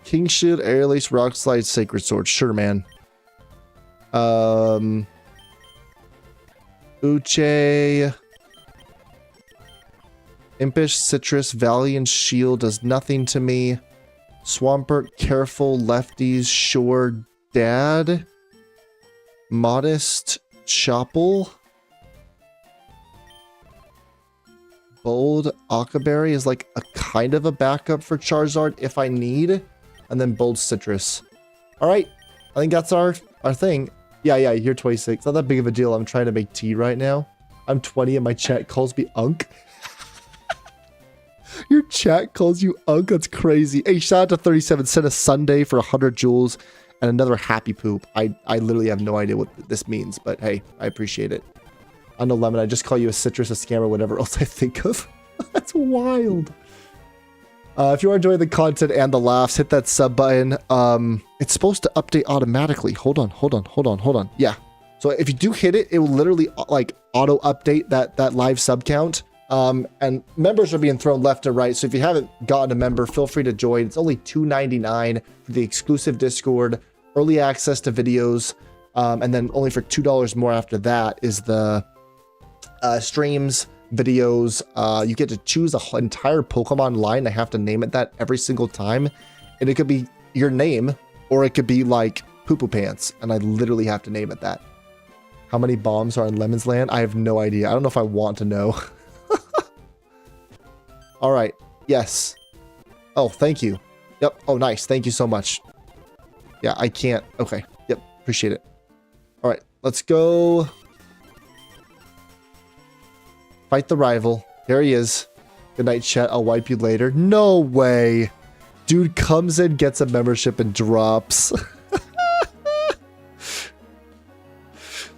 King Shield, Air Lace, Rock Slide, Sacred Sword. Sure, man. Uche. Impish, Citrus, Valiant Shield does nothing to me. Swampert, Careful, Lefties, Sure, Dad. Modest, Chopple. Bold Akaberry is like a kind of a backup for Charizard if I need. And then Bold Citrus. All right. I think that's our thing. Yeah, you're 26. Not that big of a deal. I'm trying to make tea right now. I'm 20 and my chat calls me Unk. Your chat calls you Unk? That's crazy. Hey, shout out to 37. Sent a Sunday for 100 jewels and another happy poop. I literally have no idea what this means, but hey, I appreciate it. I know, Lemon. I just call you a citrus, a scammer, whatever else I think of. That's wild. If you are enjoying the content and the laughs, hit that sub button. It's supposed to update automatically. Hold on. Yeah. So if you do hit it, it will literally like auto update that live sub count. And members are being thrown left and right. So if you haven't gotten a member, feel free to join. It's only $2.99 for the exclusive Discord, early access to videos. And then only for $2 more after that is the streams, videos. You get to choose the entire Pokemon line. I have to name it that every single time. And it could be your name or it could be like Poo Poo Pants. And I literally have to name it that. How many bombs are in Lemon's Land? I have no idea. I don't know if I want to know. All right. Yes. Oh, thank you. Yep. Oh, nice. Thank you so much. Yeah, I can't. Okay. Yep. Appreciate it. All right. Let's go. Fight the rival. There he is. Good night, chat. I'll wipe you later. No way. Dude comes in, gets a membership, and drops.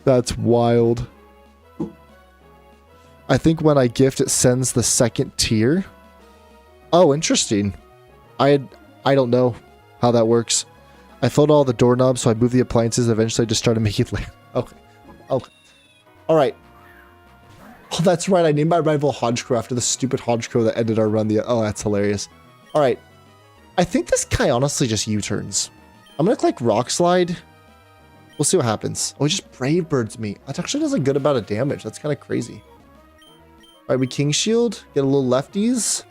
That's wild. I think when I gift, it sends the second tier. Oh, interesting. I don't know how that works. I filled all the doorknobs, so I moved the appliances. Eventually, I just started making it land. Okay. All right. Oh, that's right. I named my rival Hodgecrow after the stupid Hodgecrow that ended our run. Oh, that's hilarious. All right. I think this guy honestly just U-turns. I'm going to click Rock Slide. We'll see what happens. Oh, he just Brave Birds me. That actually does a good amount of damage. That's kind of crazy. All right, we King Shield. Get a little lefties.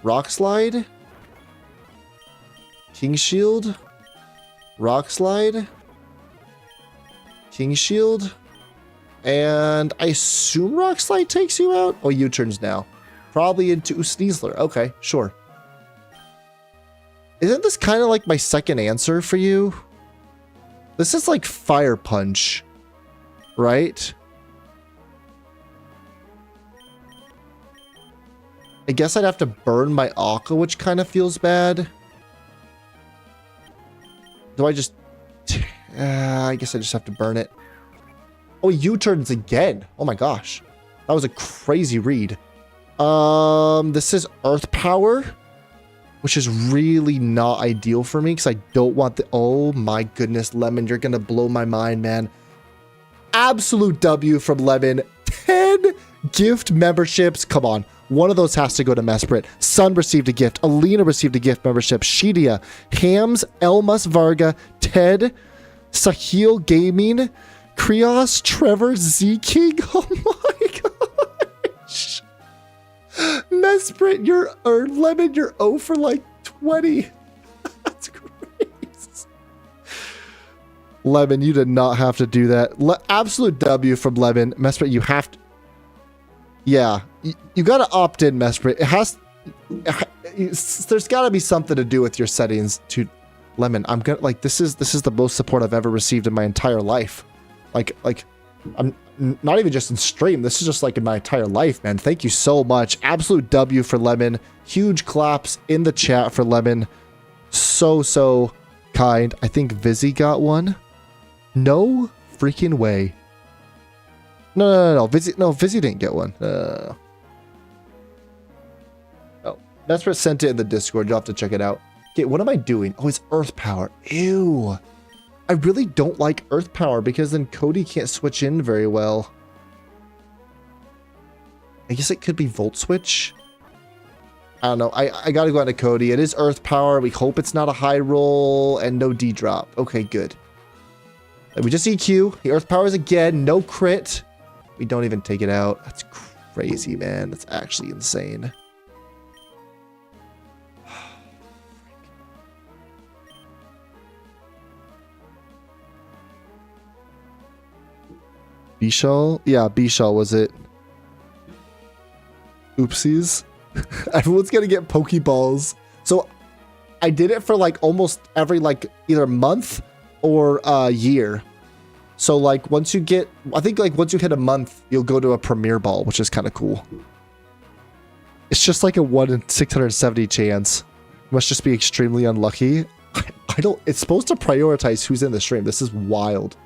Rock Slide. King Shield. Rock Slide. King Shield. And I assume Rock Slide takes you out. Oh, U-turns now. Probably into Sneasler. Okay, sure. Isn't this kind of like my second answer for you? This is like Fire Punch, right? I guess I'd have to burn my Aqua, which kind of feels bad. Do I just... I guess I just have to burn it. Oh, U-turns again. Oh my gosh. That was a crazy read. This is Earth Power, which is really not ideal for me because I don't want the... Oh my goodness, Lemon, you're going to blow my mind, man. Absolute W from Lemon. 10 gift memberships. Come on. One of those has to go to Mesprit. Sun received a gift. Alina received a gift membership. Shidia, Hams, Elmas Varga, Ted, Sahil Gaming, Krios, Trevor, Z-King. Oh my gosh. Mesprit, Lemon, you're 0 for like 20. That's crazy. Lemon, you did not have to do that. Absolute W from Lemon. Mesprit, you have to... Yeah, you got to opt in, Mesprit. It has... There's got to be something to do with your settings to... Lemon, I'm gonna... Like, this is the most support I've ever received in my entire life. Like, I'm not even just in stream. This is just like in my entire life, man. Thank you so much. Absolute W for Lemon. Huge claps in the chat for Lemon. So kind. I think Vizzy got one. No freaking way. No. Vizzy didn't get one. Oh, that's what sent it in the Discord. You'll have to check it out. Okay, what am I doing? Oh, it's Earth Power. Ew. I really don't like Earth Power because then Cody can't switch in very well. I guess it could be Volt Switch. I don't know. I gotta go on to Cody. It is Earth Power. We hope it's not a high roll and no D drop. Okay, good. We just EQ. The Earth Powers again. No crit. We don't even take it out. That's crazy, man. That's actually insane. Bishal? Yeah, Bishal was it. Oopsies. Everyone's gonna get Pokeballs. So I did it for like almost every like either month or year. So like once you get, I think like once you hit a month, you'll go to a Premier Ball, which is kind of cool. It's just like a 1 in 670 chance. You must just be extremely unlucky. I don't, it's supposed to prioritize who's in the stream. This is wild.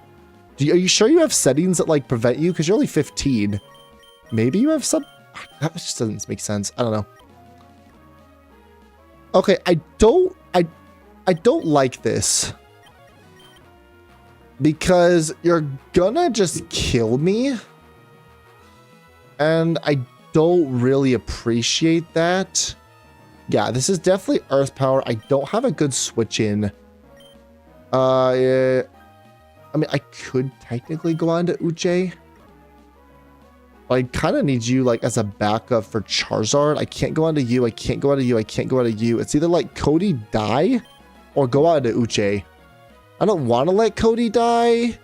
Are you sure you have settings that like prevent you? Because you're only 15. Maybe you have some, that just doesn't make sense. I don't know. Okay, I don't like this. Because you're gonna just kill me. And I don't really appreciate that. Yeah, this is definitely Earth Power. I don't have a good switch in. I mean, I could technically go on to Uche. But I kind of need you like as a backup for Charizard. I can't go on to you. I can't go on to you. I can't go on to you. It's either like Cody die or go on to Uche. I don't want to let Cody die,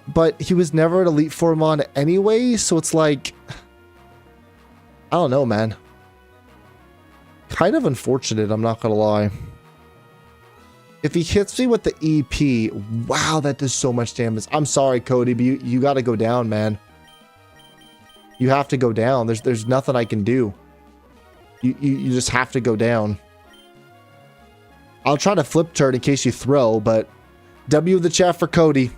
but he was never an Elite Four on anyway, so it's like, I don't know, man. Kind of unfortunate, I'm not gonna lie. If he hits me with the EP, wow, that does so much damage. I'm sorry, Cody, but you gotta go down, man. You have to go down. There's nothing I can do. You just have to go down. I'll try to flip turn in case you throw, but W the chat for Cody.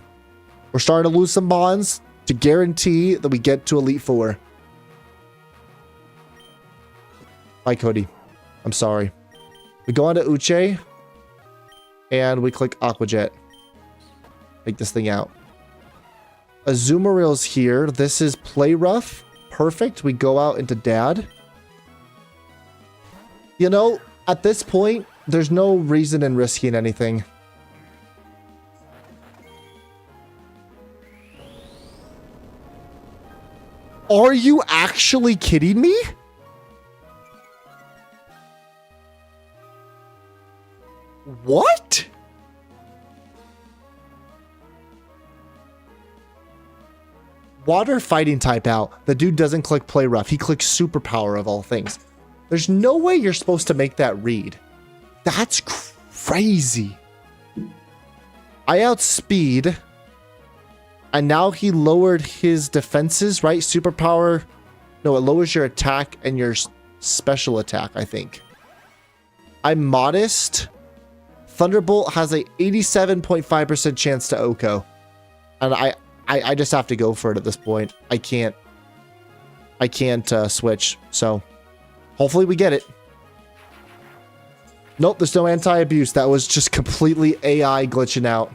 We're starting to lose some bonds to guarantee that we get to Elite Four. Bye, Cody. I'm sorry. We go on to Uche, and we click Aqua Jet. Take this thing out. Azumaril's here. This is Play Rough. Perfect. We go out into Dad. You know, at this point, there's no reason in risking anything. Are you actually kidding me? What? Water fighting type out. The dude doesn't click Play Rough. He clicks Superpower of all things. There's no way you're supposed to make that read. That's crazy. I outspeed. And now he lowered his defenses, right? Superpower. No, it lowers your attack and your special attack, I think. I'm modest. Thunderbolt has a 87.5% chance to OHKO. And I just have to go for it at this point. I can't switch. So hopefully we get it. Nope, there's no anti-abuse. That was just completely AI glitching out.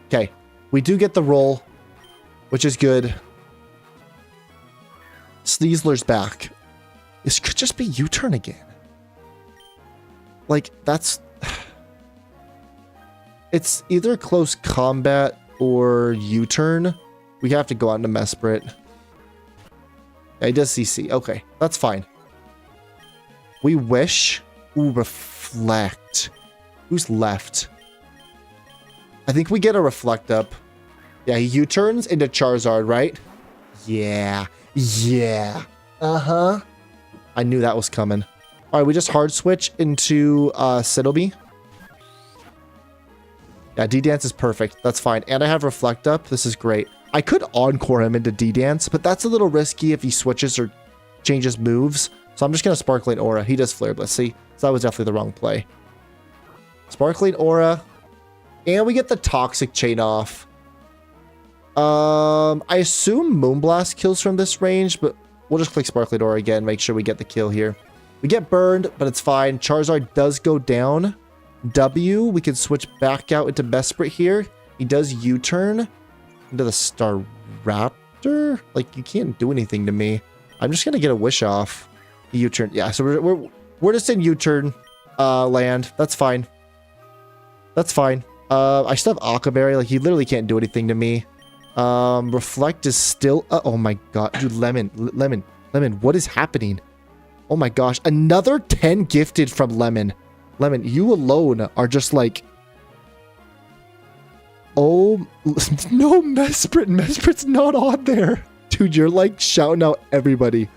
Okay, we do get the roll, which is good. Sneasler's back. This could just be U-turn again. Like, that's... It's either close combat or U-turn. We have to go on to Mesprit. Yeah, he does CC. Okay, that's fine. We wish. Ooh, reflect. Who's left? I think we get a reflect up. Yeah, he U-turns into Charizard, right? Yeah. Yeah. Uh-huh. I knew that was coming. All right, we just hard switch into Cittleby. Yeah, D-Dance is perfect. That's fine. And I have Reflect up. This is great. I could Encore him into D-Dance, but that's a little risky if he switches or changes moves. So I'm just going to Sparkling Aura. He does Flare Blitz. See? So that was definitely the wrong play. Sparkling Aura. And we get the Toxic Chain off. I assume Moonblast kills from this range, but we'll just click Sparkling Aura again. Make sure we get the kill here. We get burned, but it's fine. Charizard does go down. W, we can switch back out into Mesprit here. He does U-turn into the Staraptor. Like, you can't do anything to me. I'm just gonna get a wish off. U-turn. Yeah, so we're just in U-turn land. That's fine. That's fine. I still have Aquaberry. Like, he literally can't do anything to me. Reflect is still... oh my god. Dude, Lemon. What is happening? Oh my gosh. Another 10 gifted from Lemon. Lemon, you alone are just like... Oh, no, Mesprit. Mesprit's not on there. Dude, you're like shouting out everybody.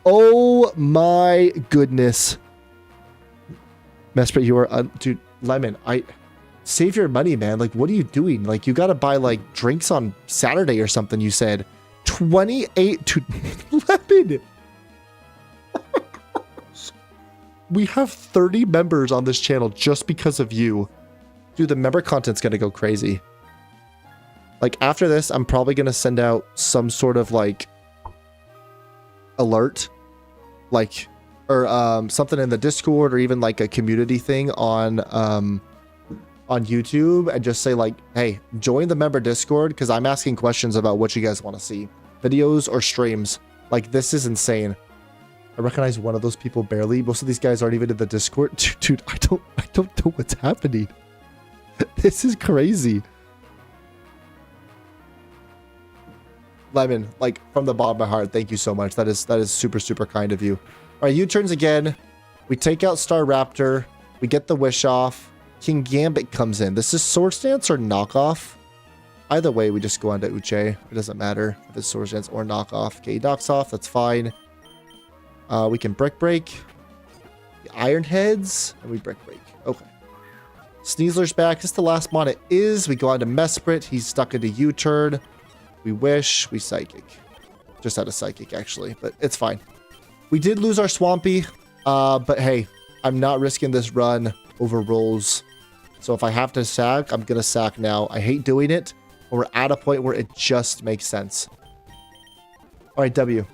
Oh my goodness. Mesprit, you are, dude, Lemon, save your money, man. Like, what are you doing? Like, you gotta buy, like, drinks on Saturday or something, you said. 28 to Lemon. We have 30 members on this channel just because of you. Dude, the member content's gonna go crazy. Like, after this, I'm probably gonna send out some sort of, like, alert. Like, or something in the Discord, or even, like, a community thing on YouTube, and just say, like, hey, join the member Discord, because I'm asking questions about what you guys want to see. Videos or streams. Like, this is insane. I recognize one of those people barely. Most of these guys aren't even in the Discord. Dude, I don't know what's happening. This is crazy. Lemon, like, from the bottom of my heart, thank you so much. That is super, super kind of you. All right, U-turns again. We take out Star Raptor. We get the wish off. King Gambit comes in. This is Sword Stance or knockoff. Either way, we just go on to Uche. It doesn't matter if it's Sword Stance or knockoff. Okay, he knocks off. That's fine. We can Brick Break. The Iron Heads. And we Brick Break. Okay. Sneasler's back. This is the last mon it is. We go on to Mesprit. He's stuck into U-turn. We wish. We Psychic. Just had a Psychic, actually. But it's fine. We did lose our Swampy. But hey, I'm not risking this run over rolls. So if I have to sack, I'm going to sack now. I hate doing it. But we're at a point where it just makes sense. All right, W.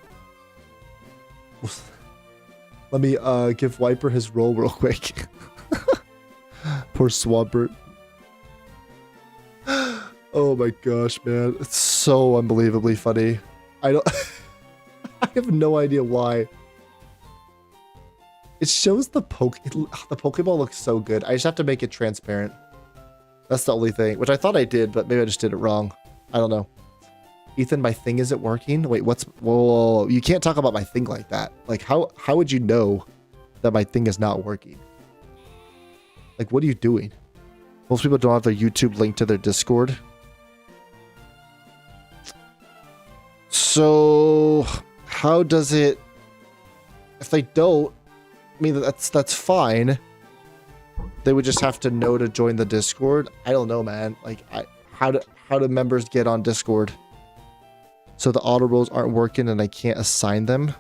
Let me give Wiper his roll real quick. Poor Swampert. Oh my gosh, man. It's so unbelievably funny. I have no idea why. It shows the Pokeball looks so good. I just have to make it transparent. That's the only thing, which I thought I did, but maybe I just did it wrong. I don't know. Ethan, my thing isn't working. Wait, what's... Whoa, you can't talk about my thing like that. Like, how would you know that my thing is not working? Like, what are you doing? Most people don't have their YouTube linked to their Discord. So, how does it... If they don't, I mean, that's fine. They would just have to know to join the Discord. I don't know, man. Like, how do members get on Discord? So the auto rolls aren't working and I can't assign them.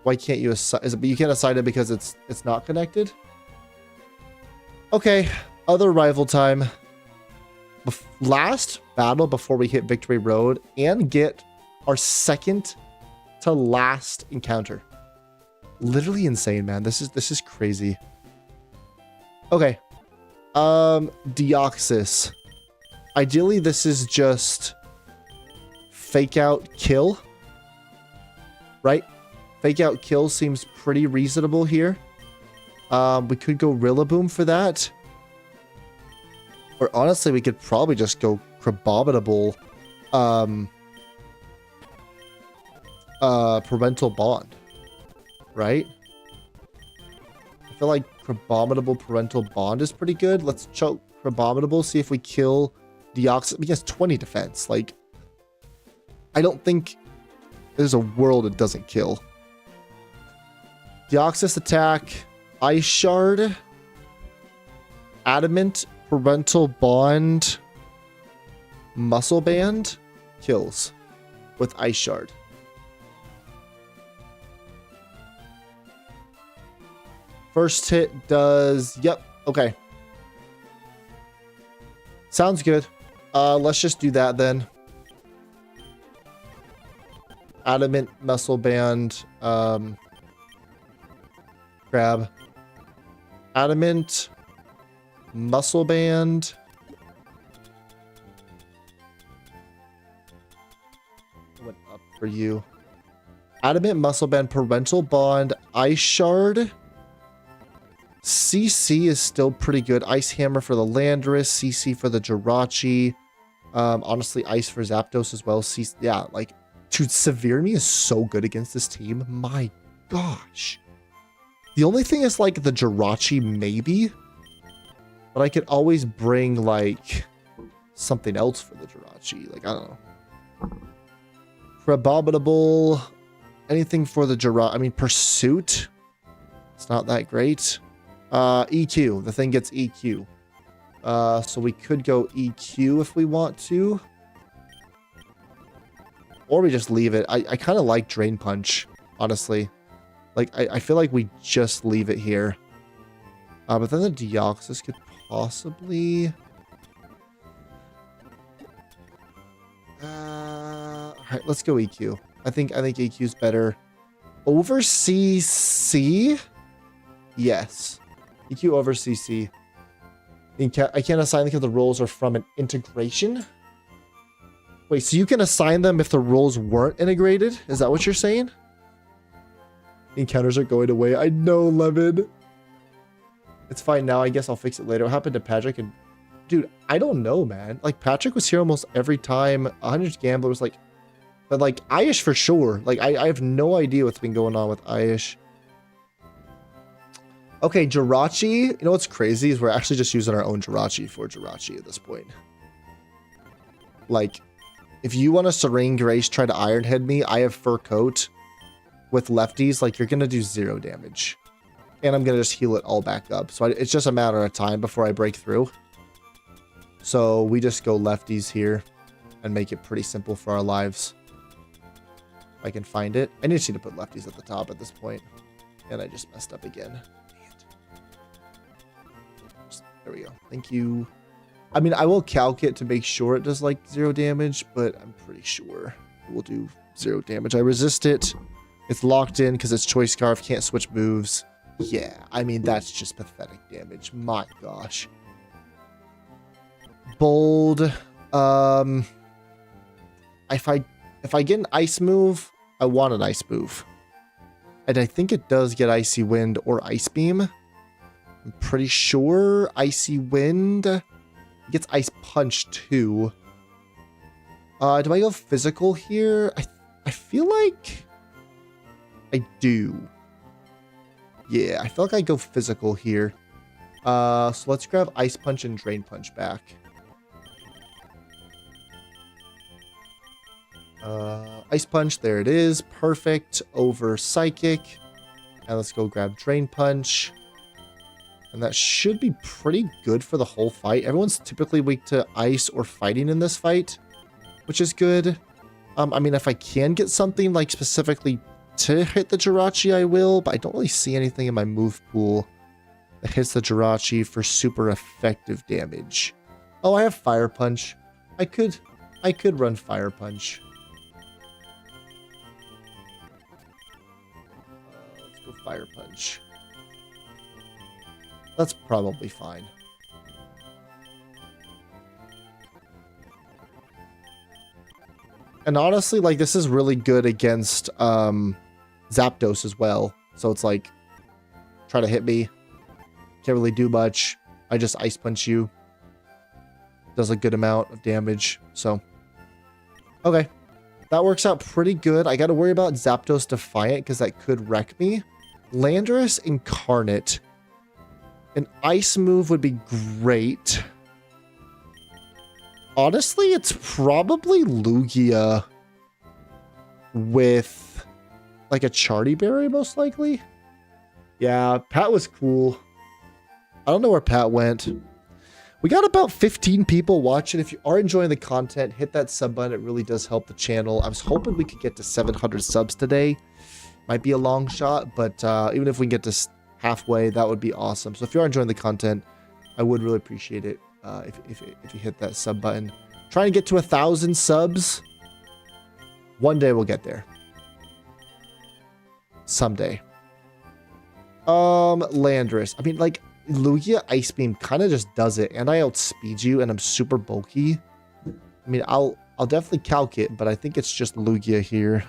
Why can't you assign? But you can't assign it because it's not connected. Okay, other rival time. Last battle before we hit Victory Road and get our second to last encounter. Literally insane, man. This is crazy. Okay. Deoxys. Ideally, this is just fake out kill. Right? Fake out kill seems pretty reasonable here. We could go Rillaboom for that. Or honestly, we could probably just go Crabominable Parental Bond. Right? I feel like Crabominable Parental Bond is pretty good. Let's choke Crabominable, see if we kill Deoxys. He has 20 defense. Like, I don't think there's a world it doesn't kill. Deoxys attack, Ice Shard, Adamant, Parental Bond, Muscle Band, kills with Ice Shard. First hit does, yep, okay. Sounds good. Let's just do that then. Adamant, Muscle Band, Crab. Adamant, Muscle Band. Went up for you. Adamant, Muscle Band, Parental Bond, Ice Shard. CC is still pretty good. Ice Hammer for the Landorus, CC for the Jirachi. Honestly, Ice for Zapdos as well. CC, yeah, like, dude, Severe Me is so good against this team. My gosh. The only thing is, like, the Jirachi, maybe. But I could always bring, like, something else for the Jirachi. Like, I don't know. Crabominable. anything for the Jirachi. I mean, Pursuit. It's not that great. EQ. The thing gets EQ. So we could go EQ if we want to. Or we just leave it. I kind of like Drain Punch, honestly. Like, I feel like we just leave it here. But then the Deoxys could possibly... Alright, let's go EQ. I think EQ is better. Over CC? Yes. EQ over CC. I can't assign them because the roles are from an integration? Wait, so you can assign them if the roles weren't integrated? Is that what you're saying? Encounters are going away. I know, Lemon. It's fine now. I guess I'll fix it later. What happened to Patrick? And dude, I don't know, man. Like, Patrick was here almost every time. 100 Gambler was like... But, like, Aish for sure. Like, I have no idea what's been going on with Aish. Okay, Jirachi. You know what's crazy is we're actually just using our own Jirachi for Jirachi at this point. Like, if you want to Serene Grace try to Iron Head me, I have Fur Coat with lefties. Like, you're going to do 0 damage. And I'm going to just heal it all back up. So it's just a matter of time before I break through. So we just go lefties here and make it pretty simple for our lives. If I can find it. I need to put lefties at the top at this point. And I just messed up again. There we go. Thank you. I mean, I will calc it to make sure it does like 0 damage, but I'm pretty sure it will do 0 damage. I resist it. It's locked in because it's Choice Scarf. Can't switch moves. Yeah, I mean, that's just pathetic damage. My gosh. Bold. If I get an ice move, I want an ice move. And I think it does get Icy Wind or Ice Beam. I'm pretty sure Icy Wind. It gets Ice Punch too. Do I go physical here? I feel like I do. Yeah, I feel like I go physical here. So let's grab Ice Punch and Drain Punch back. Ice Punch, there it is. Perfect. Over Psychic. Now let's go grab Drain Punch. And that should be pretty good for the whole fight. Everyone's typically weak to ice or fighting in this fight, which is good. I mean, if I can get something like specifically to hit the Jirachi, I will, but I don't really see anything in my move pool that hits the Jirachi for super effective damage. Oh, I have Fire Punch. I could run Fire Punch. Let's go Fire Punch. That's probably fine. And honestly, like, this is really good against Zapdos as well. So it's like, try to hit me. Can't really do much. I just Ice Punch you. Does a good amount of damage. So, okay. That works out pretty good. I got to worry about Zapdos Defiant because that could wreck me. Landorus Incarnate. An ice move would be great. Honestly, it's probably Lugia with like a Charty Berry, most likely. Yeah, Pat was cool. I don't know where Pat went. We got about 15 people watching. If you are enjoying the content, hit that sub button. It really does help the channel. I was hoping we could get to 700 subs today. Might be a long shot, but even if we can get to halfway, that would be awesome. So if you are enjoying the content, I would really appreciate it if you hit that sub button. Trying to get to 1,000 subs. One day we'll get there. Someday. Landorus. I mean, like, Lugia Ice Beam kind of just does it, and I outspeed you, and I'm super bulky. I mean, I'll definitely calc it, but I think it's just Lugia here.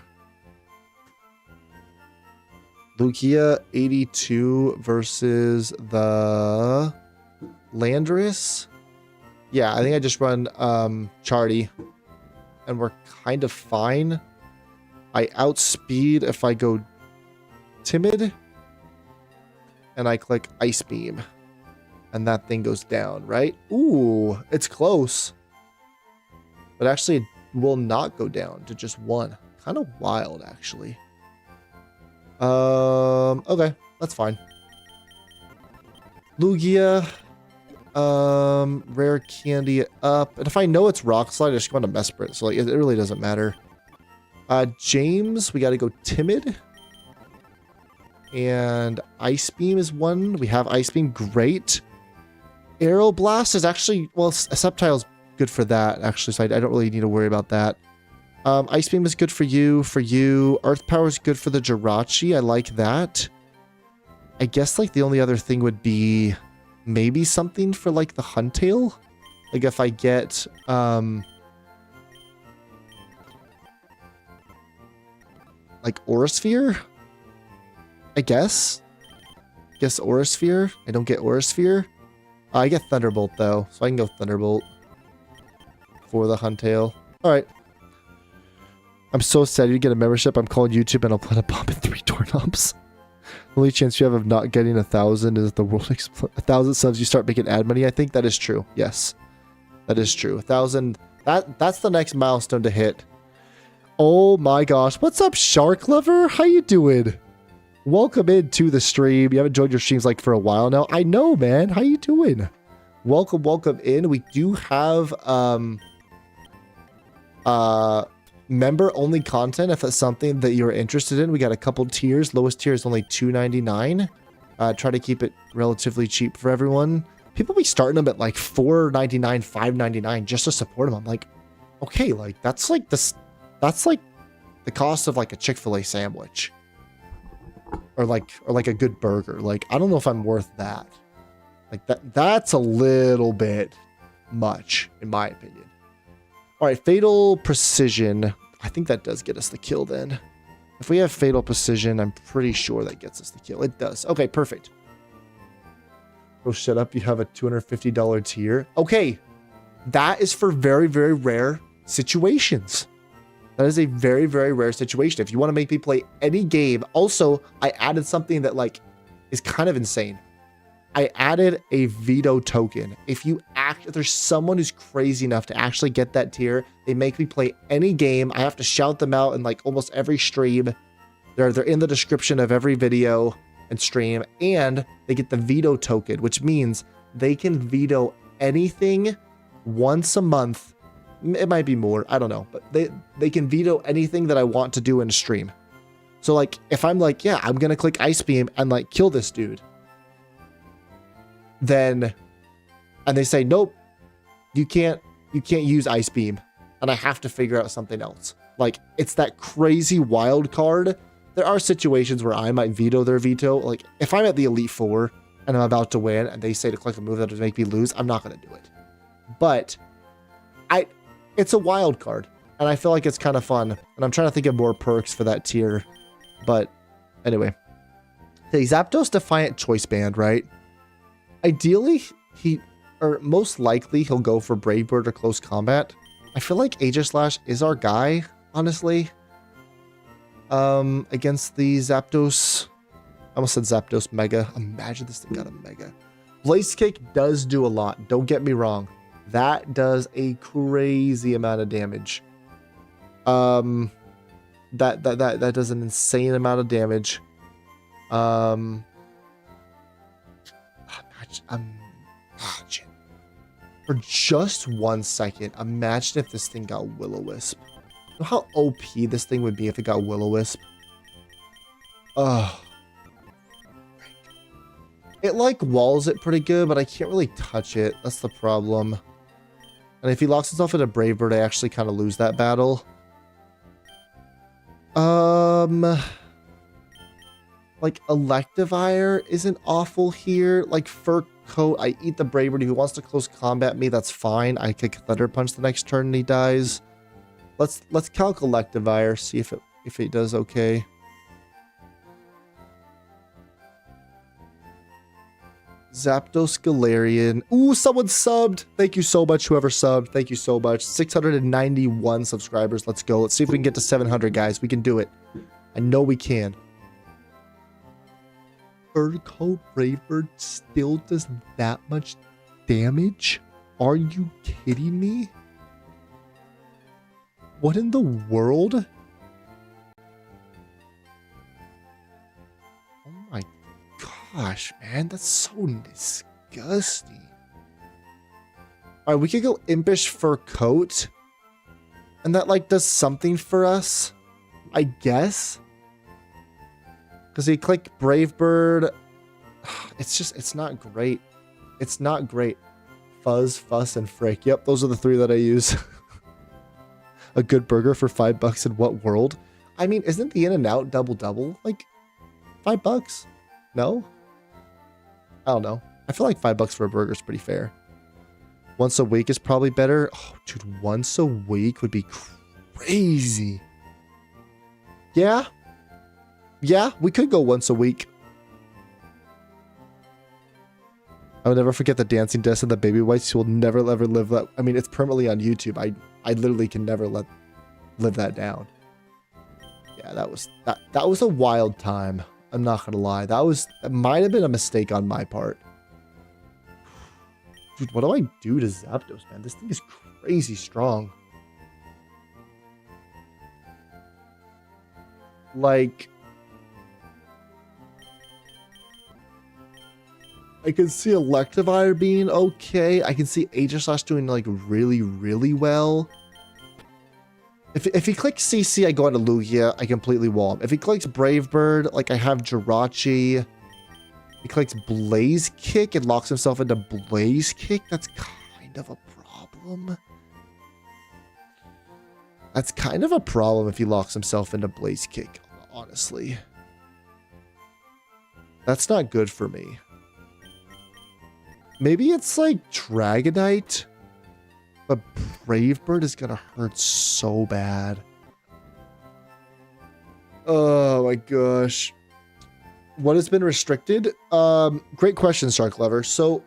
Lugia 82 versus the Landorus. Yeah, I think I just run Charty, and we're kind of fine. I outspeed if I go Timid, and I click Ice Beam, and that thing goes down, right? Ooh, it's close. But actually, it will not go down to just 1. Kind of wild, actually. Okay, that's fine. Lugia, rare candy up. And if I know it's Rock Slide, I just go on to Mesprit. So like, it really doesn't matter. James, we got to go Timid. And Ice Beam is one. We have Ice Beam, great. Aero Blast is actually, well, Sceptile's good for that, actually, so I don't really need to worry about that. Ice Beam is good for you. Earth Power is good for the Jirachi. I like that. I guess, like, the only other thing would be maybe something for, like, the Huntail. Like, if I get, like, Aurasphere? I guess. Aurasphere. I don't get Aurasphere. I get Thunderbolt, though, so I can go Thunderbolt for the Huntail. Alright. I'm so excited to get a membership. I'm calling YouTube and I'll plant a bomb in 3 doorknobs. The only chance you have of not getting 1,000 is if the world explodes. 1,000 subs, you start making ad money. I think that is true. Yes. That is true. 1,000. That's the next milestone to hit. Oh my gosh. What's up, Shark Lover? How you doing? Welcome into the stream. You haven't joined your streams like for a while now. I know, man. How you doing? Welcome in. We do have member only content if it's something that you're interested in. We got a couple tiers. Lowest tier is only $2.99. Try to keep it relatively cheap for everyone. People be starting them at like $4.99, $5.99 just to support them. I'm like, okay, like that's like this. That's like the cost of like a Chick-fil-A sandwich. Or like a good burger. Like, I don't know if I'm worth that. Like that's a little bit much, in my opinion. All right, Fatal Precision. I think that does get us the kill then. If we have Fatal Precision, I'm pretty sure that gets us the kill. It does. Okay, perfect. Oh, shut up. You have a $250 tier. Okay, that is for very, very rare situations. That is a very, very rare situation. If you want to make me play any game. Also, I added something that like is kind of insane. I added a veto token. If there's someone who's crazy enough to actually get that tier, they make me play any game. I have to shout them out in like almost every stream. They're in the description of every video and stream, and they get the veto token, which means they can veto anything once a month. It might be more, I don't know, but they can veto anything that I want to do in a stream. So like, if I'm like, yeah, I'm gonna click Ice Beam and like kill this dude, then, and they say, nope, you can't use Ice Beam, and I have to figure out something else. Like, it's that crazy wild card. There are situations where I might veto their veto. Like, if I'm at the Elite Four and I'm about to win and they say to click a move that would make me lose, I'm not going to do it. But it's a wild card, and I feel like it's kind of fun, and I'm trying to think of more perks for that tier. But anyway, the Zapdos Defiant Choice Band, right? Ideally, most likely he'll go for Brave Bird or Close Combat. I feel like Aegislash is our guy, honestly. Against the Zapdos. I almost said Zapdos Mega. Imagine this thing got a Mega. Blaze Kick does do a lot. Don't get me wrong. That does a crazy amount of damage. That does an insane amount of damage. Imagine for just 1 second, imagine if this thing got Will-O-Wisp. You know how OP this thing would be if it got Will-O-Wisp? It like walls it pretty good, but I can't really touch it. That's the problem. And if he locks himself into Brave Bird, I actually kind of lose that battle. Like Electivire isn't awful here. Like Fur Coat, I eat the Brave Bird. If he wants to close combat me, that's fine. I kick Thunder Punch the next turn and he dies. Let's calc Electivire, see if it does okay. Zapdos Galarian. Ooh, someone subbed. Thank you so much, whoever subbed. Thank you so much. 691 subscribers. Let's go. Let's see if we can get to 700, guys. We can do it. I know we can. Urko Brave Bird still does that much damage? Are you kidding me? What in the world? gosh, man, that's so disgusting. All right, we could go Impish Fur Coat. And that, like, does something for us, I guess. Because you click Brave Bird. It's not great. It's not great. Fuzz, Fuss, and Frick. Yep, those are the 3 that I use. A good burger for $5 in what world? I mean, isn't the In-N-Out double like $5? No? I don't know. I feel like $5 for a burger is pretty fair. Once a week is probably better. Oh, dude, once a week would be crazy. Yeah. Yeah, we could go once a week. I will never forget the dancing desk and the baby wipes. You will never ever live that. I mean, it's permanently on YouTube. I literally can never live that down. Yeah, that was a wild time. I'm not gonna lie. That might have been a mistake on my part. Dude, what do I do to Zapdos, man? This thing is crazy strong. Like, I can see Electivire being okay. I can see Aegislash doing, like, really, really well. If he clicks CC, I go into Lugia. I completely wall him. If he clicks Brave Bird, like, I have Jirachi. He clicks Blaze Kick and locks himself into Blaze Kick. That's kind of a problem. That's kind of a problem if he locks himself into Blaze Kick, honestly. That's not good for me. Maybe it's like Dragonite, but Brave Bird is going to hurt so bad. Oh my gosh. What has been restricted? Great question, Shark Lover. So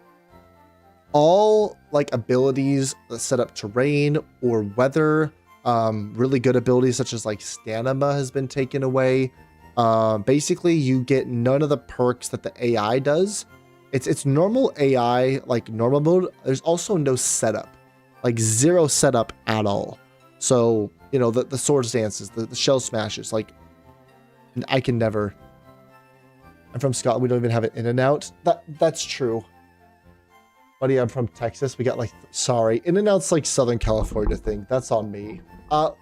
all like abilities that set up terrain or weather, really good abilities such as like Stamina has been taken away. Basically you get none of the perks that the AI does. It's normal AI, like normal mode. There's also no setup, like 0 setup at all. So, you know, the swords dances, the shell smashes, like I can never. I'm from Scotland. We don't even have it In-N-Out. That's true. Buddy, I'm from Texas. We got like, sorry. In-N-Out's like Southern California thing. That's on me.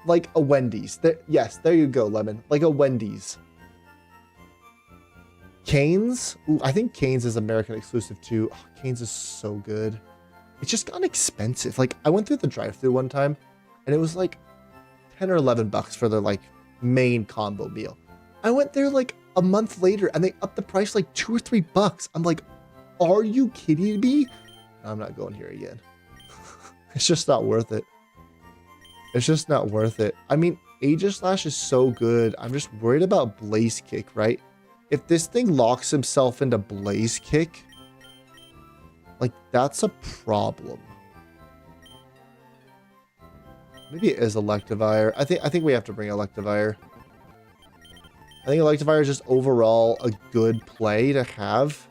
Like a Wendy's. Yes, there you go, Lemon. Like a Wendy's. Cane's? Ooh, I think Cane's is American exclusive too. Oh, Cane's is so good. It's just gotten expensive. Like I went through the drive-thru one time and it was like 10 or 11 bucks for the like main combo meal. I went there like a month later and they upped the price like $2 or $3. I'm like, are you kidding me? I'm not going here again. It's just not worth it. It's just not worth it. I mean, Aegislash is so good. I'm just worried about Blaze Kick, right? If this thing locks himself into Blaze Kick, like that's a problem. Maybe it is Electivire. I think we have to bring Electivire. I think Electivire is just overall a good play to have.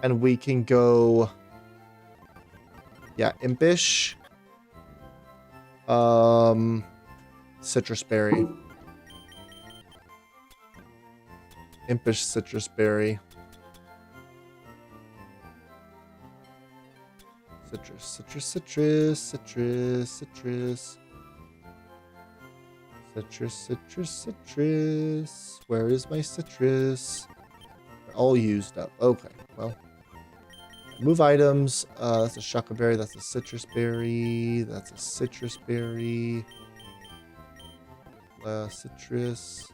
And we can go... Yeah, Impish. Citrus Berry. Impish Citrus Berry. Citrus, citrus, citrus, citrus, citrus. Citrus, citrus, citrus. Where is my citrus? They're all used up. Okay, well. Move items. That's a Shucka Berry. That's a Citrus Berry. That's a Citrus Berry. Citrus.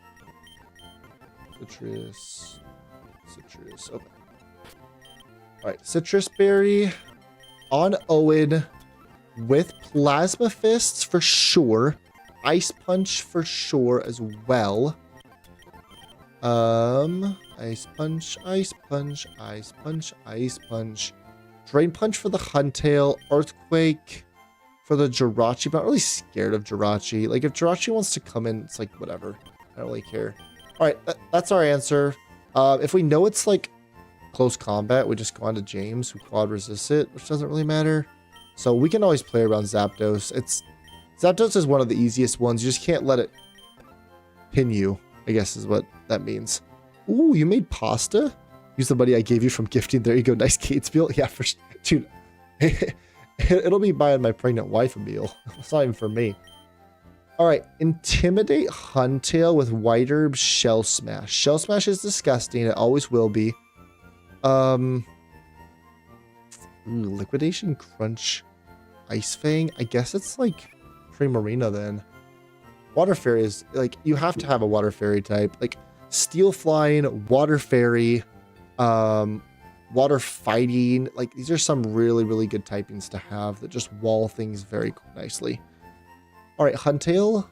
Citrus. Citrus. Okay. Alright, Citrus Berry on Owen with Plasma Fists for sure. Ice Punch for sure as well. Ice Punch, Ice Punch, Ice Punch, Ice Punch. Drain Punch for the Huntail. Earthquake for the Jirachi. I'm not really scared of Jirachi. Like, if Jirachi wants to come in, it's like, whatever. I don't really care. Alright, that's our answer. If we know it's, like, close combat, we just go on to James, who quad resists it, which doesn't really matter. So we can always play around Zapdos. Zapdos is one of the easiest ones. You just can't let it pin you, I guess is what that means. Ooh, you made pasta? Use the money I gave you from gifting. There you go. Nice Kate's meal. Yeah, for dude. It'll be buying my pregnant wife a meal. It's not even for me. All right. Intimidate Huntail with White Herb Shell Smash. Shell Smash is disgusting. It always will be. Liquidation Crunch Ice Fang. I guess it's like Primarina then. Water Fairy is like, you have to have a Water Fairy type. Like Steel Flying, Water Fairy, Water Fighting. Like these are some really, really good typings to have that just wall things very nicely. All right, Huntail.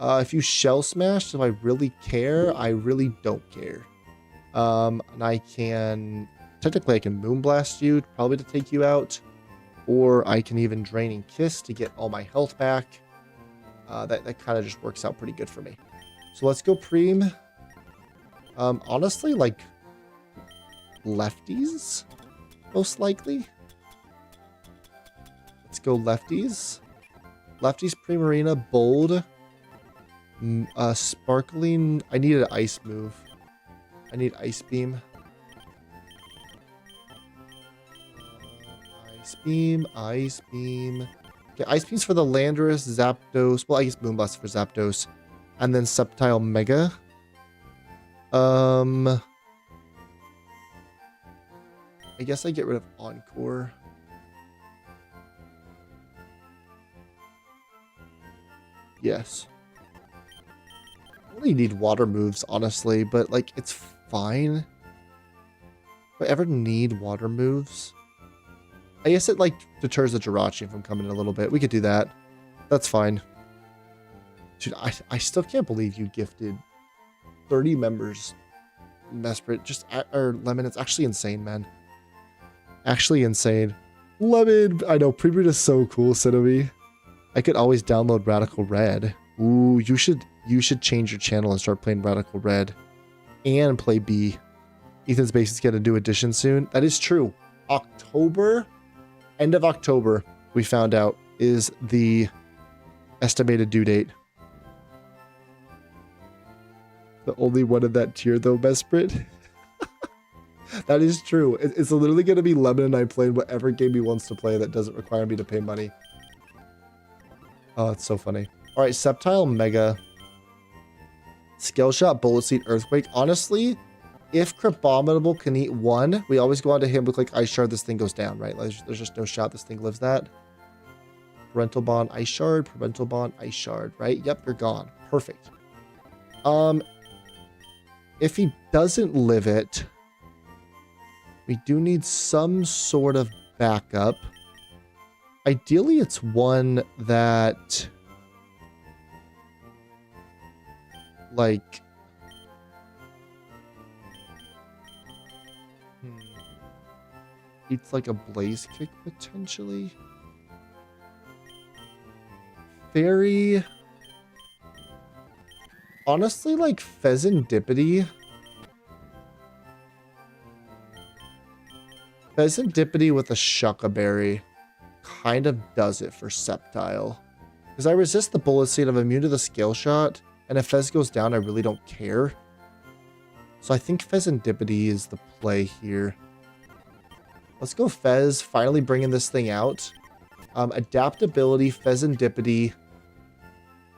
If you Shell Smash, do I really care? I really don't care. And I can, technically I can Moonblast you, probably to take you out. Or I can even Draining Kiss to get all my health back. That kind of just works out pretty good for me. So let's go Preem. Honestly, like lefties, most likely. Let's go lefties. Lefties, Primarina, Bold. Sparkling. I need an Ice move. I need Ice Beam. Ice Beam, Ice Beam. Okay, Ice Beam's for the Landorus, Zapdos. Well, I guess Moonblast for Zapdos. And then Sceptile Mega. I guess I get rid of Encore. Yes. I only need water moves, honestly, but like it's fine. If I ever need water moves, I guess it like deters the Jirachi from coming in a little bit. We could do that. That's fine. Dude, I still can't believe you gifted 30 members Mesprit, or Lemon. It's actually insane, man. Actually insane. Lemon, I know, Pre-Breed is so cool, Cinnamon. I could always download Radical Red. Ooh, you should change your channel and start playing Radical Red. And play B. Ethan's Basics get a new edition soon. That is true. October, end of October, we found out, is the estimated due date. The only one in that tier, though, Mesprit. That is true. It's literally going to be Lemon and I playing whatever game he wants to play that doesn't require me to pay money. Oh, it's so funny. All right, Sceptile Mega. Scale Shot, Bullet Seed, Earthquake. Honestly, if Crabominable can eat one, we always go on to him with like Ice Shard. This thing goes down, right? Like, there's just no shot this thing lives that. Parental Bond, Ice Shard. Parental Bond, Ice Shard, right? Yep, you're gone. Perfect. If he doesn't live it, we do need some sort of backup. Ideally, it's one that, like, it's like a Blaze Kick potentially. Fairy. Honestly, like Pheasantipity. Pheasantipity with a Shuckaberry kind of does it for Sceptile. Because I resist the Bullet Seed, I'm immune to the Scale Shot, and if Fez goes down, I really don't care. So I think Pheasantipity is the play here. Let's go Fez, finally bringing this thing out. Adaptability, Pheasantipity.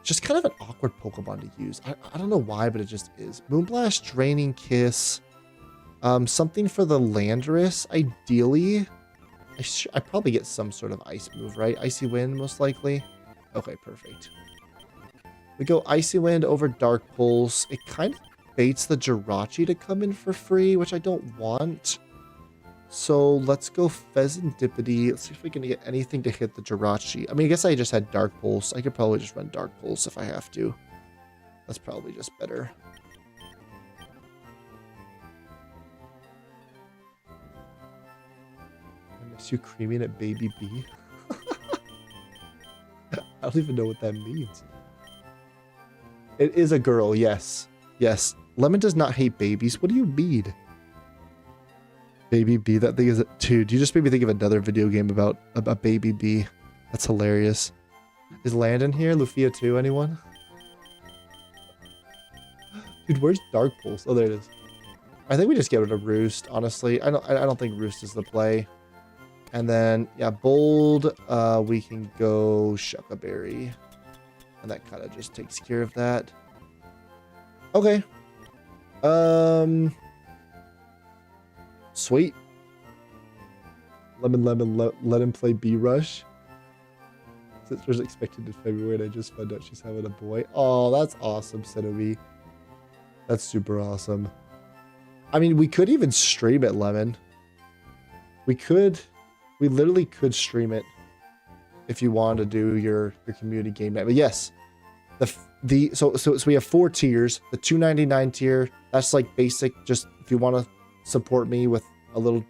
Just kind of an awkward Pokemon to use. I don't know why, but it just is. Moonblast, Draining Kiss. Something for the Landorus, ideally. I probably get some sort of ice move, right? Icy Wind, most likely. Okay, perfect. We go Icy Wind over Dark Pulse. It kind of baits the Jirachi to come in for free, which I don't want. So let's go Pheasantipity. Let's see if we can get anything to hit the Jirachi. I mean, I guess I just had Dark Pulse. I could probably just run Dark Pulse if I have to. That's probably just better. I miss you creaming at Baby B. I don't even know what that means. It is a girl, yes. Yes. Lemon does not hate babies. What do you mean? Baby B, that thing is... Dude, you just made me think of another video game about a Baby B. That's hilarious. Is Landon here? Lufia 2, anyone? Dude, where's Dark Pulse? Oh, there it is. I think we just get rid of Roost, honestly. I don't think Roost is the play. And then, yeah, Bold, we can go Shuckaberry. And that kind of just takes care of that. Okay. Sweet. Let him play B-Rush. Sister's expected in February, and I just found out she's having a boy. Oh, that's awesome, Cenobi. That's super awesome. I mean, we could even stream it, Lemon. We literally could stream it if you wanted to do your community game night. But yes, so we have 4 tiers. The $2.99 tier, that's like basic. Just if you want to support me with a little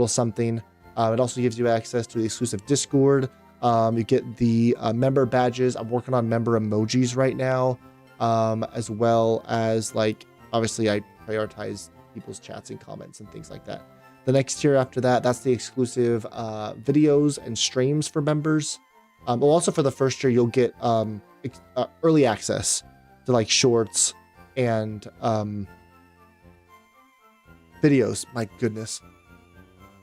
something. It also gives you access to the exclusive Discord. You get the member badges. I'm working on member emojis right now, as well as, like, obviously I prioritize people's chats and comments and things like that. The next tier after that, that's the exclusive videos and streams for members. Well, also for the first tier, you'll get early access to, like, shorts and videos. My goodness.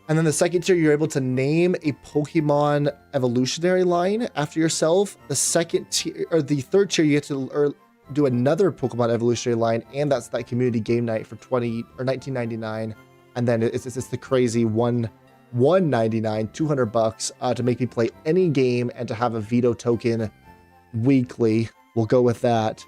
And then the second tier, you're able to name a Pokemon evolutionary line after yourself. The second tier, or the third tier, you get to do another Pokemon evolutionary line, and that's that community game night for $19.99. And then it's the crazy $199, $200 to make me play any game and to have a veto token weekly. We'll go with that,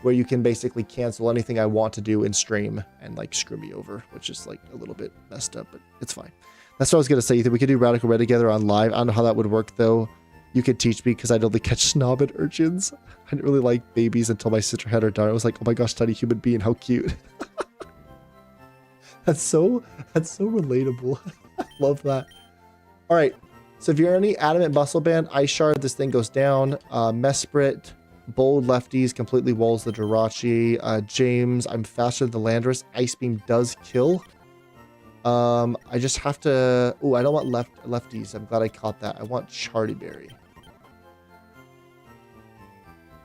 where you can basically cancel anything I want to do in stream and, like, screw me over, which is, like, a little bit messed up, but it's fine. That's what I was going to say. You think we could do Radical Red together on live? I don't know how that would work, though. You could teach me, because I'd only catch snobbed urchins. I didn't really like babies until my sister had her daughter. I was like, oh my gosh, tiny human being, how cute. That's so relatable. I love that. All right. So if you're any Adamant Muscle Band, Ice Shard, this thing goes down. Mesprit, Bold Lefties, completely walls the Jirachi. James, I'm faster than the Landorus. Ice Beam does kill. I just have to... Oh, I don't want lefties. I'm glad I caught that. I want Chartyberry.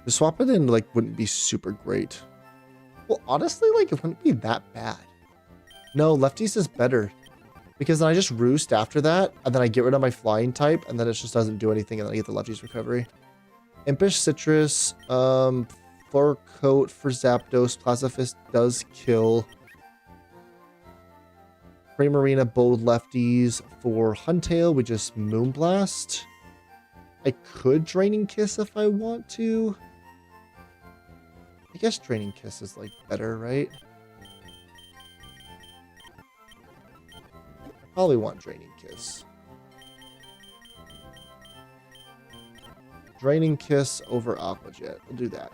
The swap it in, like, wouldn't be super great. Well, honestly, like, it wouldn't be that bad. No, lefties is better. Because then I just roost after that, and then I get rid of my flying type, and then it just doesn't do anything, and then I get the lefties recovery. Impish Citrus, Fur Coat for Zapdos. Plasmafist does kill. Primarina Bold Lefties for Huntail. We just Moonblast. I could Draining Kiss if I want to. I guess Draining Kiss is, like, better, right? I probably want Draining Kiss. Draining Kiss over Aqua Jet. We'll do that.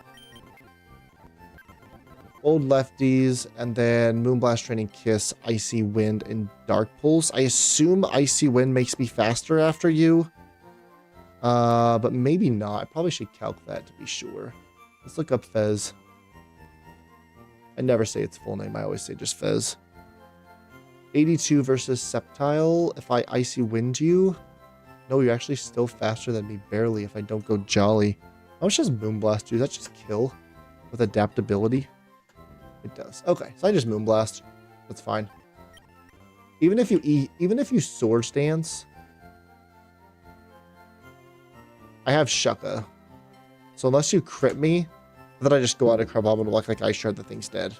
Old Lefties, and then Moonblast, Draining Kiss, Icy Wind, and Dark Pulse. I assume Icy Wind makes me faster after you. But maybe not. I probably should calc that to be sure. Let's look up Fez. I never say its full name. I always say just Fez. 82 versus Sceptile. If I Icy Wind you... No, you're actually still faster than me, barely, if I don't go Jolly. How much does Moonblast do? Does that just kill with adaptability? It does. Okay, so I just Moonblast. That's fine. Even if you Swords Dance, I have Shucka. So unless you crit me, then I just go out of Carbonite Block like Ice Shard, the thing's dead.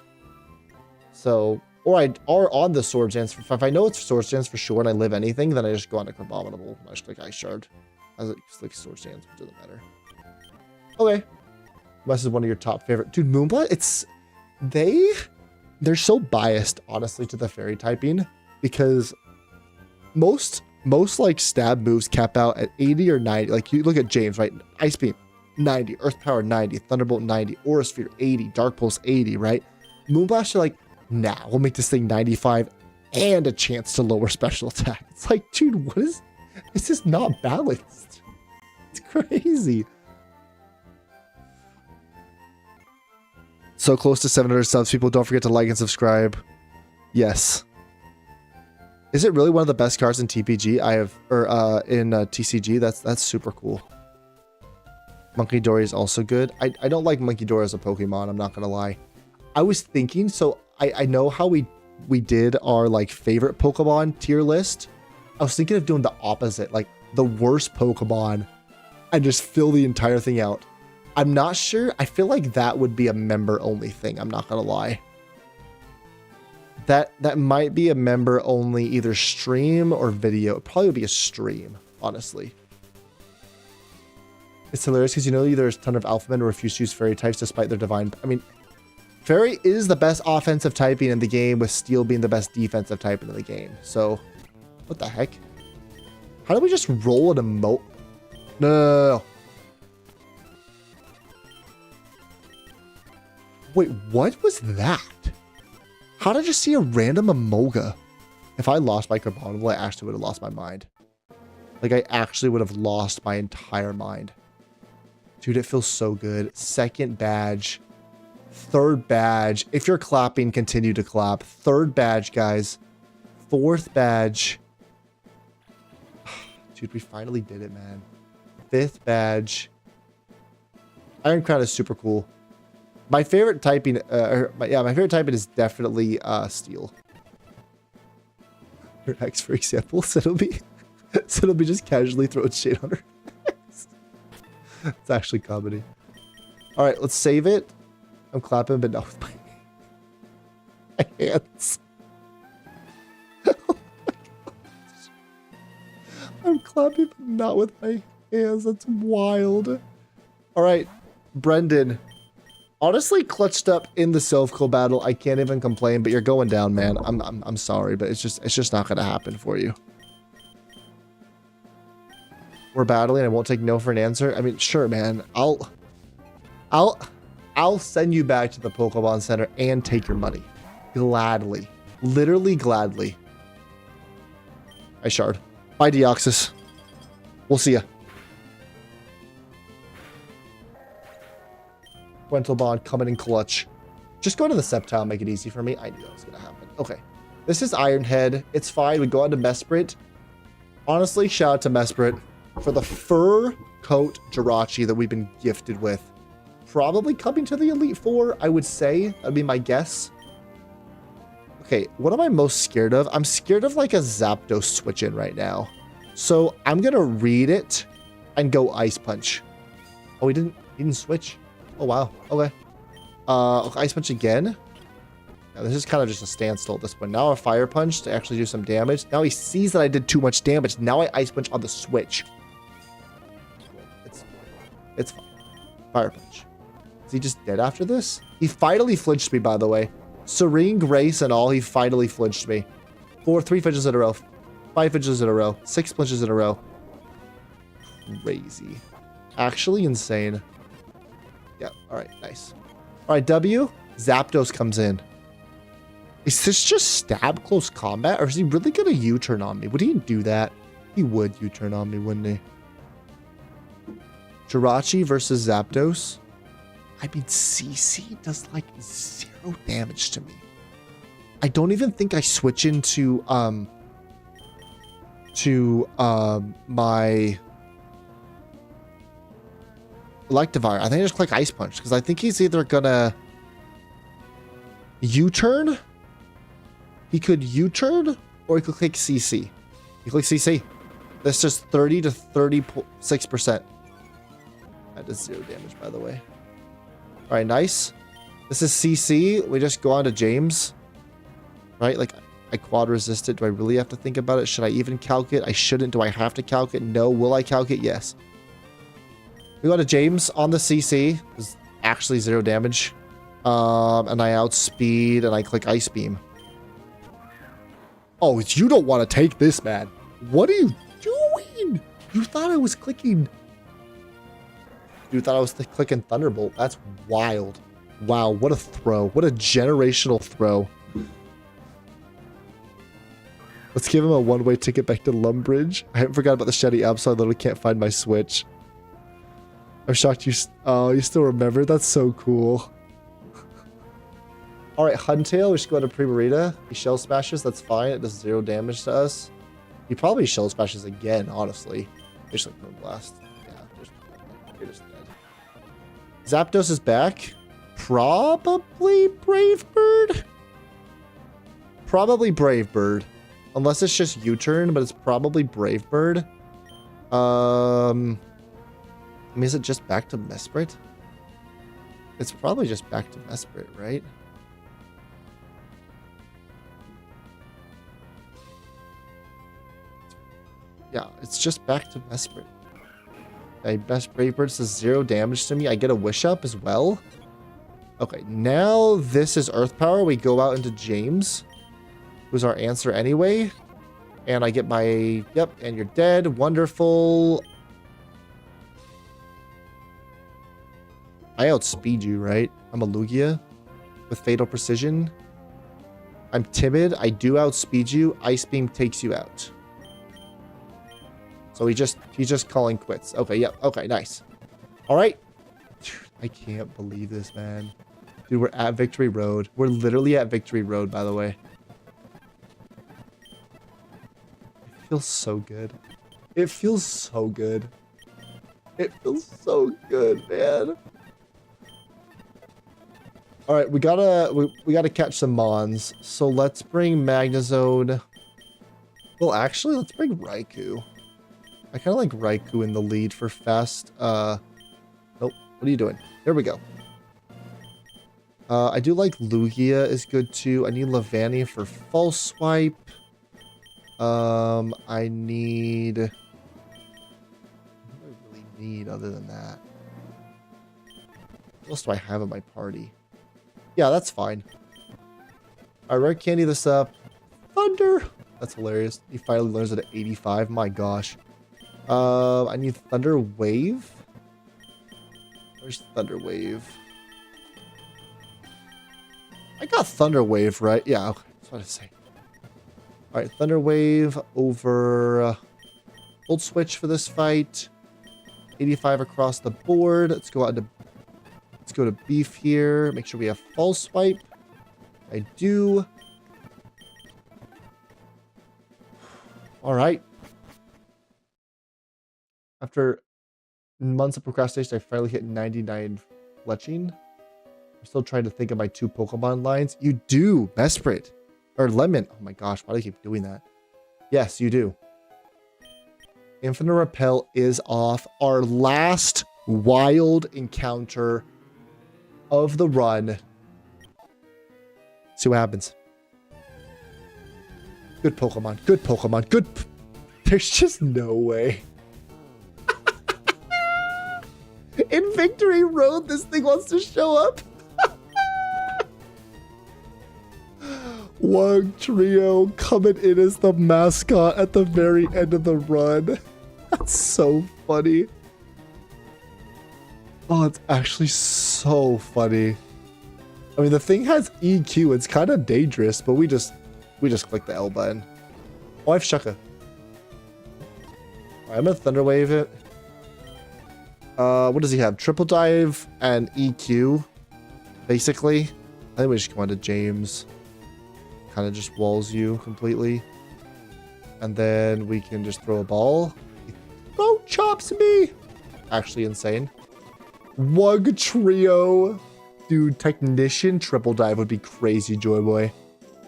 So, or on the Swords Dance, if I know it's Swords Dance for sure and I live anything, then I just go on to Carbonite. I just click Ice Shard. I was like Swords Dance, but it doesn't matter. Okay. Unless it's one of your top favorite. Dude, Moonblast, they're so biased, honestly, to the fairy typing, because most like stab moves cap out at 80 or 90. Like, you look at James, right? Ice Beam 90, Earth Power 90, Thunderbolt 90, Aura Sphere 80, Dark Pulse 80, right? Moonblast are like, nah, we'll make this thing 95 and a chance to lower special attack. It's like, dude, what is this? Is not balanced. It's crazy. So close to 700 subs. People, don't forget to like and subscribe. Yes. Is it really one of the best cards in TPG? In TCG? That's super cool. Monkey Dory is also good. I don't like Monkey Dory as a Pokemon. I'm not gonna lie. I was thinking, so I know how we did our like favorite Pokemon tier list. I was thinking of doing the opposite, like the worst Pokemon and just fill the entire thing out. I'm not sure. I feel like that would be a member only thing. I'm not going to lie. That might be a member only either stream or video. It probably would be a stream, honestly. It's hilarious because you know there's a ton of alpha men who refuse to use fairy types despite their divine. I mean, fairy is the best offensive typing in the game, with steel being the best defensive typing in the game. So, what the heck? How do we just roll an emote? No. Wait, what was that? How did I just see a random Amoga? If I lost my Carbonable, I actually would have lost my mind. Like, I actually would have lost my entire mind. Dude, it feels so good. Second badge. Third badge. If you're clapping, continue to clap. Third badge, guys. Fourth badge. Dude, we finally did it, man. Fifth badge. Iron Crown is super cool. My favorite typing, my favorite typing is definitely steel. Her ex, for example, so it'll be just casually throwing shade on her. It's actually comedy. All right, let's save it. I'm clapping, but not with my hands. Oh my gosh. I'm clapping, but not with my hands. That's wild. All right, Brendan. Honestly, clutched up in the self-kill battle. I can't even complain, but you're going down, man. I'm sorry, but it's just not gonna happen for you. We're battling. I won't take no for an answer. I mean, sure, man. I'll send you back to the Pokemon Center and take your money. Gladly. Literally gladly. Hi, Shard. Bye, Deoxys. We'll see ya. Quintal Bond coming in clutch. Just go to the Sceptile, make it easy for me. I knew that was going to happen. Okay. This is Ironhead. It's fine. We go on to Mesprit. Honestly, shout out to Mesprit for the fur coat Jirachi that we've been gifted with. Probably coming to the Elite Four, I would say. That'd be my guess. Okay, what am I most scared of? I'm scared of like a Zapdos switch in right now. So I'm going to read it and go Ice Punch. Oh, he didn't switch. Oh, wow. Okay. Ice Punch again. Now, this is kind of just a standstill at this point. Now a Fire Punch to actually do some damage. Now he sees that I did too much damage. Now I Ice Punch on the switch. It's fine. Fire Punch. Is he just dead after this? He finally flinched me, by the way. Serene Grace and all, he finally flinched me. 3 flinches in a row. 5 flinches in a row. 6 flinches in a row. Crazy. Actually insane. Yeah, alright, nice. Alright, W. Zapdos comes in. Is this just stab close combat? Or is he really gonna U-turn on me? Would he do that? He would U-turn on me, wouldn't he? Jirachi versus Zapdos. I mean, CC does like 0 damage to me. I don't even think I switch into my Electivire. I think I just click Ice Punch because I think he's either gonna U-turn. He could U-turn or he could click CC. He click CC. That's just 30 to 36%. That does 0 damage, by the way. All right, nice. This is CC. We just go on to James. Right? Like, I quad resist it. Do I really have to think about it? Should I even calc it? I shouldn't. Do I have to calc it? No. Will I calc it? Yes. We go to James on the CC. It's actually 0 damage. And I outspeed and I click Ice Beam. Oh, you don't want to take this, man. What are you doing? You thought I was clicking... You thought I was clicking Thunderbolt. That's wild. Wow, what a throw. What a generational throw. Let's give him a one-way ticket back to Lumbridge. I haven't forgot about the Shetty app, so I literally can't find my Switch. I'm shocked you... Oh, you still remember? That's so cool. Alright, Huntail. We should go to Primarina. He Shell Smashes. That's fine. It does 0 damage to us. He probably Shell Smashes again, honestly. Just like Moonblast. Yeah, you're just dead. Zapdos is back. Probably Brave Bird. probably Brave Bird. Unless it's just U-turn, but it's probably Brave Bird. I mean, is it just back to Mesprit? It's probably just back to Mesprit, right? Yeah, it's just back to Mesprit. My best Brave Bird does 0 damage to me. I get a Wish Up as well. Okay, now this is Earth Power. We go out into James, who's our answer anyway. And I get my... Yep, and you're dead. Wonderful. I outspeed you, right? I'm a Lugia with Fatal Precision. I'm timid. I do outspeed you. Ice Beam takes you out. So he's just calling quits. Okay, yep. Okay, nice. All right. Dude, I can't believe this, man. Dude, we're at Victory Road. We're literally at Victory Road, by the way. It feels so good. It feels so good. It feels so good, man. All right, we gotta catch some Mons. So let's bring Magnezone. Well, actually, let's bring Raikou. I kind of like Raikou in the lead for fast. Nope. What are you doing? There we go. I do like Lugia is good too. I need Lavania for False Swipe. I need... What do I really need other than that? What else do I have in my party? Yeah, that's fine. Alright, Red Candy this up. Thunder! That's hilarious. He finally learns it at 85. My gosh. I need Thunder Wave. Where's Thunder Wave? I got Thunder Wave, right? Yeah, okay. That's what I say. Alright, Thunder Wave over Old Switch for this fight. 85 across the board. Let's go to Beef here. Make sure we have False Swipe. I do. Alright. After months of procrastination, I finally hit 99 fletching. I'm still trying to think of my 2 Pokemon lines. You do, Mesprit. Or Lemon. Oh my gosh, why do I keep doing that? Yes, you do. Infinite Repel is off. Our last wild encounter of the run. See what happens. Good Pokemon. Good Pokemon. Good. There's just no way. In Victory Road, this thing wants to show up. Wug Trio coming in as the mascot at the very end of the run. That's so funny. Oh, it's actually so funny. I mean, the thing has EQ. It's kind of dangerous, but we just click the L button. Oh, I have Shucka. Right, I'm gonna Thunder Wave it. What does he have? Triple Dive and EQ, basically. I think we just go on to James. Kind of just walls you completely. And then we can just throw a ball. He throw chops me. Actually insane. Wug Trio. Dude, Technician Triple Dive would be crazy, Joy Boy.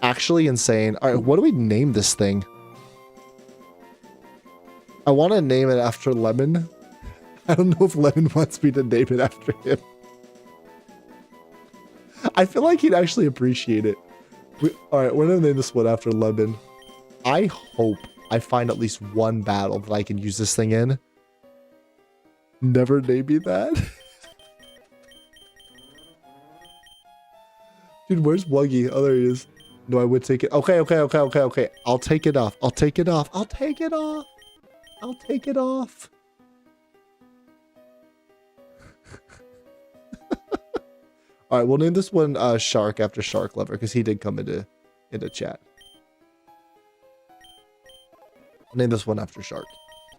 Actually insane. All right, what do we name this thing? I want to name it after Lemon. I don't know if Lemon wants me to name it after him. I feel like he'd actually appreciate it. Alright, we're gonna name this one after Lemon. I hope I find at least one battle that I can use this thing in. Never name me that. Dude, where's Wuggy? Oh, there he is. No, I would take it. Okay. I'll take it off. I'll take it off. I'll take it off. I'll take it off. All right, we'll name this one Shark after Shark Lover because he did come into chat. I'll name this one after Shark.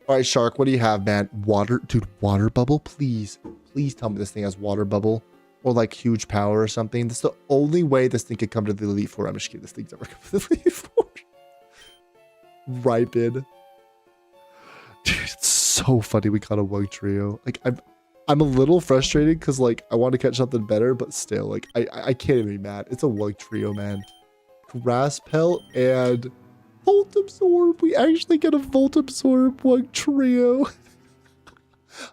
All right, Shark, what do you have, man? Water, dude, water bubble, please. Please tell me this thing has water bubble or like huge power or something. That's the only way this thing could come to the Elite Four. I'm just kidding. This thing's never come to the Elite Four. Ripen. Dude, it's so funny we caught a Wug Trio. Like, I'm a little frustrated because, like, I want to catch something better, but still, like, I can't even be mad. It's a Wug Trio, man. Grass Pelt, and Volt Absorb. We actually get a Volt Absorb one trio.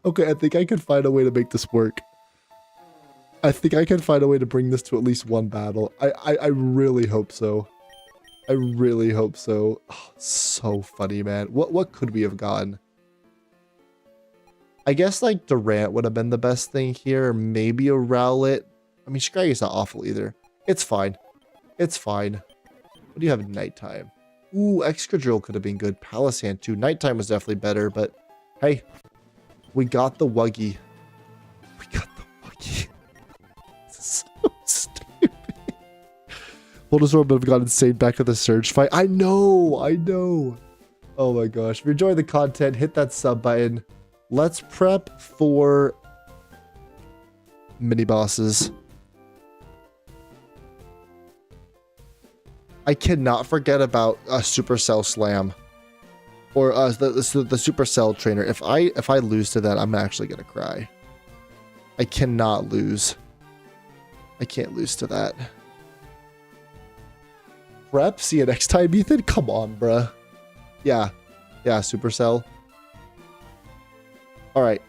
Okay, I think I can find a way to make this work. I think I can find a way to bring this to at least one battle. I really hope so. I really hope so. Oh, so funny, man. What could we have gotten? I guess like Durant would have been the best thing here. Or maybe a Rowlet. I mean, Scraggy's not awful either. It's fine. It's fine. What do you have at nighttime? Ooh, Excadrill could have been good. Palisand too. Nighttime was definitely better, but hey, we got the Wuggy. We got the Wuggy. So stupid. Bulbasaur would have gone insane back at the Surge fight. I know. Oh my gosh. If you're enjoying the content, hit that sub button. Let's prep for mini bosses. I cannot forget about a Supercell Slam. Or the Supercell Trainer. If I lose to that, I'm actually gonna cry. I cannot lose. I can't lose to that. Prep? See you next time, Ethan? Come on, bruh. Yeah, Supercell. Alright.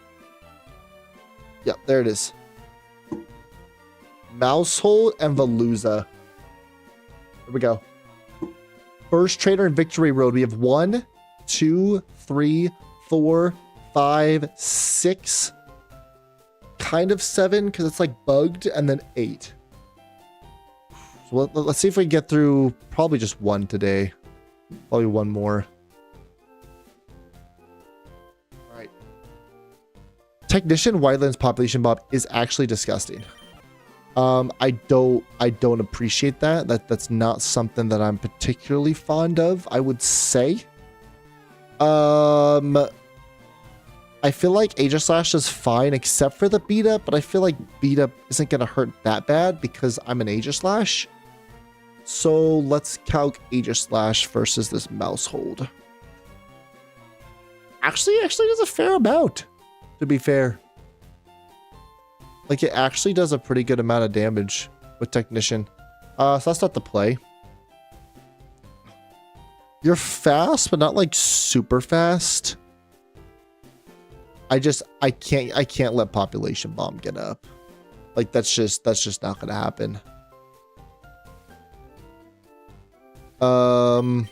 Yep, there it is. Mousehole and Veluza. Here we go. First trainer in Victory Road. We have 1, 2, 3, 4, 5, 6. Kind of 7 because it's like bugged, and then 8. So let's see if we can get through probably just 1 today. Probably 1 more. All right. Technician Wildlands Population Bob is actually disgusting. I don't appreciate that. That's not something that I'm particularly fond of, I would say. I feel like Aegislash is fine except for the beat up, but I feel like beat up isn't gonna hurt that bad because I'm an Aegislash. So let's calc Aegislash versus this Mousehold. Actually does a fair amount, to be fair. Like, it actually does a pretty good amount of damage with Technician. So that's not the play. You're fast, but not like super fast. I can't let Population Bomb get up. Like, that's just not gonna happen. Hoopa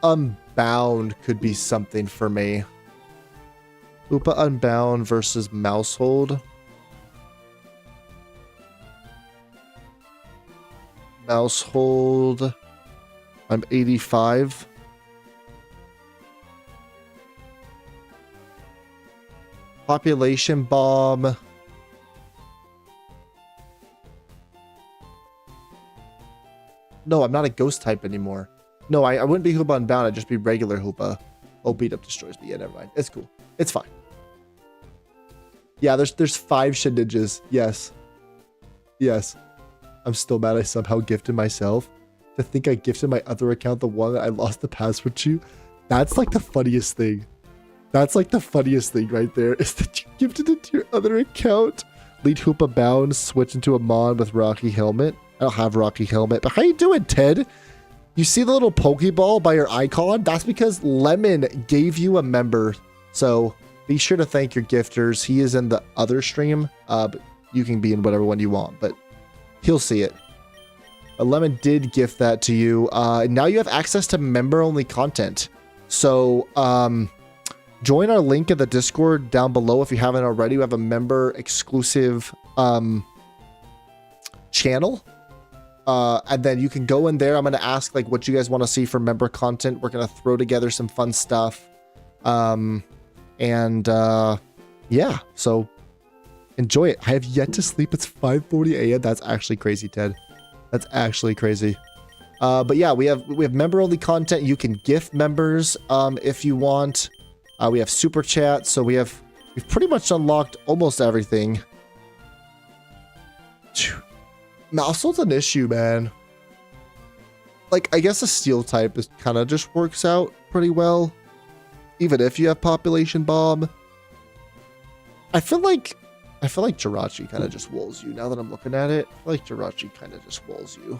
Unbound could be something for me. Hoopa Unbound versus Mousehold. Mousehold. I'm 85. Population Bomb. No, I'm not a ghost type anymore. No, I wouldn't be Hoopa Unbound. I'd just be regular Hoopa. Oh, beat up destroys me. Yeah, never mind. It's cool. It's fine. Yeah, there's 5 Shedinjas. Yes. Yes. I'm still mad I somehow gifted myself. To think I gifted my other account the one that I lost the password to. That's like the funniest thing. That's like the funniest thing right there. Is that you gifted it to your other account. Lead Hoopa Bound. Switch into a Mon with Rocky Helmet. I don't have Rocky Helmet. But how you doing, Ted? You see the little Pokeball by your icon? That's because Lemon gave you a member. So be sure to thank your gifters. He is in the other stream. But you can be in whatever one you want. But he'll see it. Lemon did gift that to you. Now you have access to member-only content. So join our link in the Discord down below if you haven't already. We have a member-exclusive channel. And then you can go in there. I'm going to ask like what you guys want to see for member content. We're going to throw together some fun stuff. Yeah, so enjoy it. I have yet to sleep. It's 5:40 a.m. That's actually crazy, Ted. That's actually crazy. But yeah, we have member only content. You can gift members if you want. We have super chat. So we've pretty much unlocked almost everything. Mousehold's an issue, man. Like, I guess a steel type is kind of just works out pretty well. Even if you have Population Bomb. I feel like I feel like Jirachi kind of just walls you. Now that I'm looking at it, I feel like Jirachi kind of just walls you.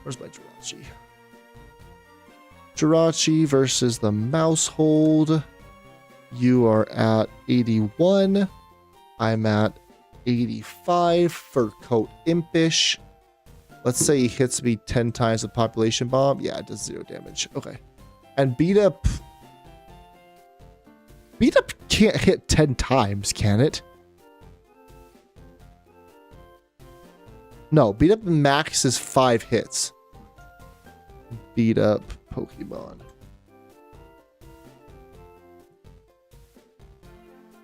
Where's my Jirachi? Jirachi versus the Mousehold. You are at 81. I'm at 85. Fur Coat Impish. Let's say he hits me 10 times with Population Bomb. Yeah, it does 0 damage. Okay. And Beat Up can't hit 10 times, can it? No, Beat Up max is 5 hits. Beat Up Pokemon.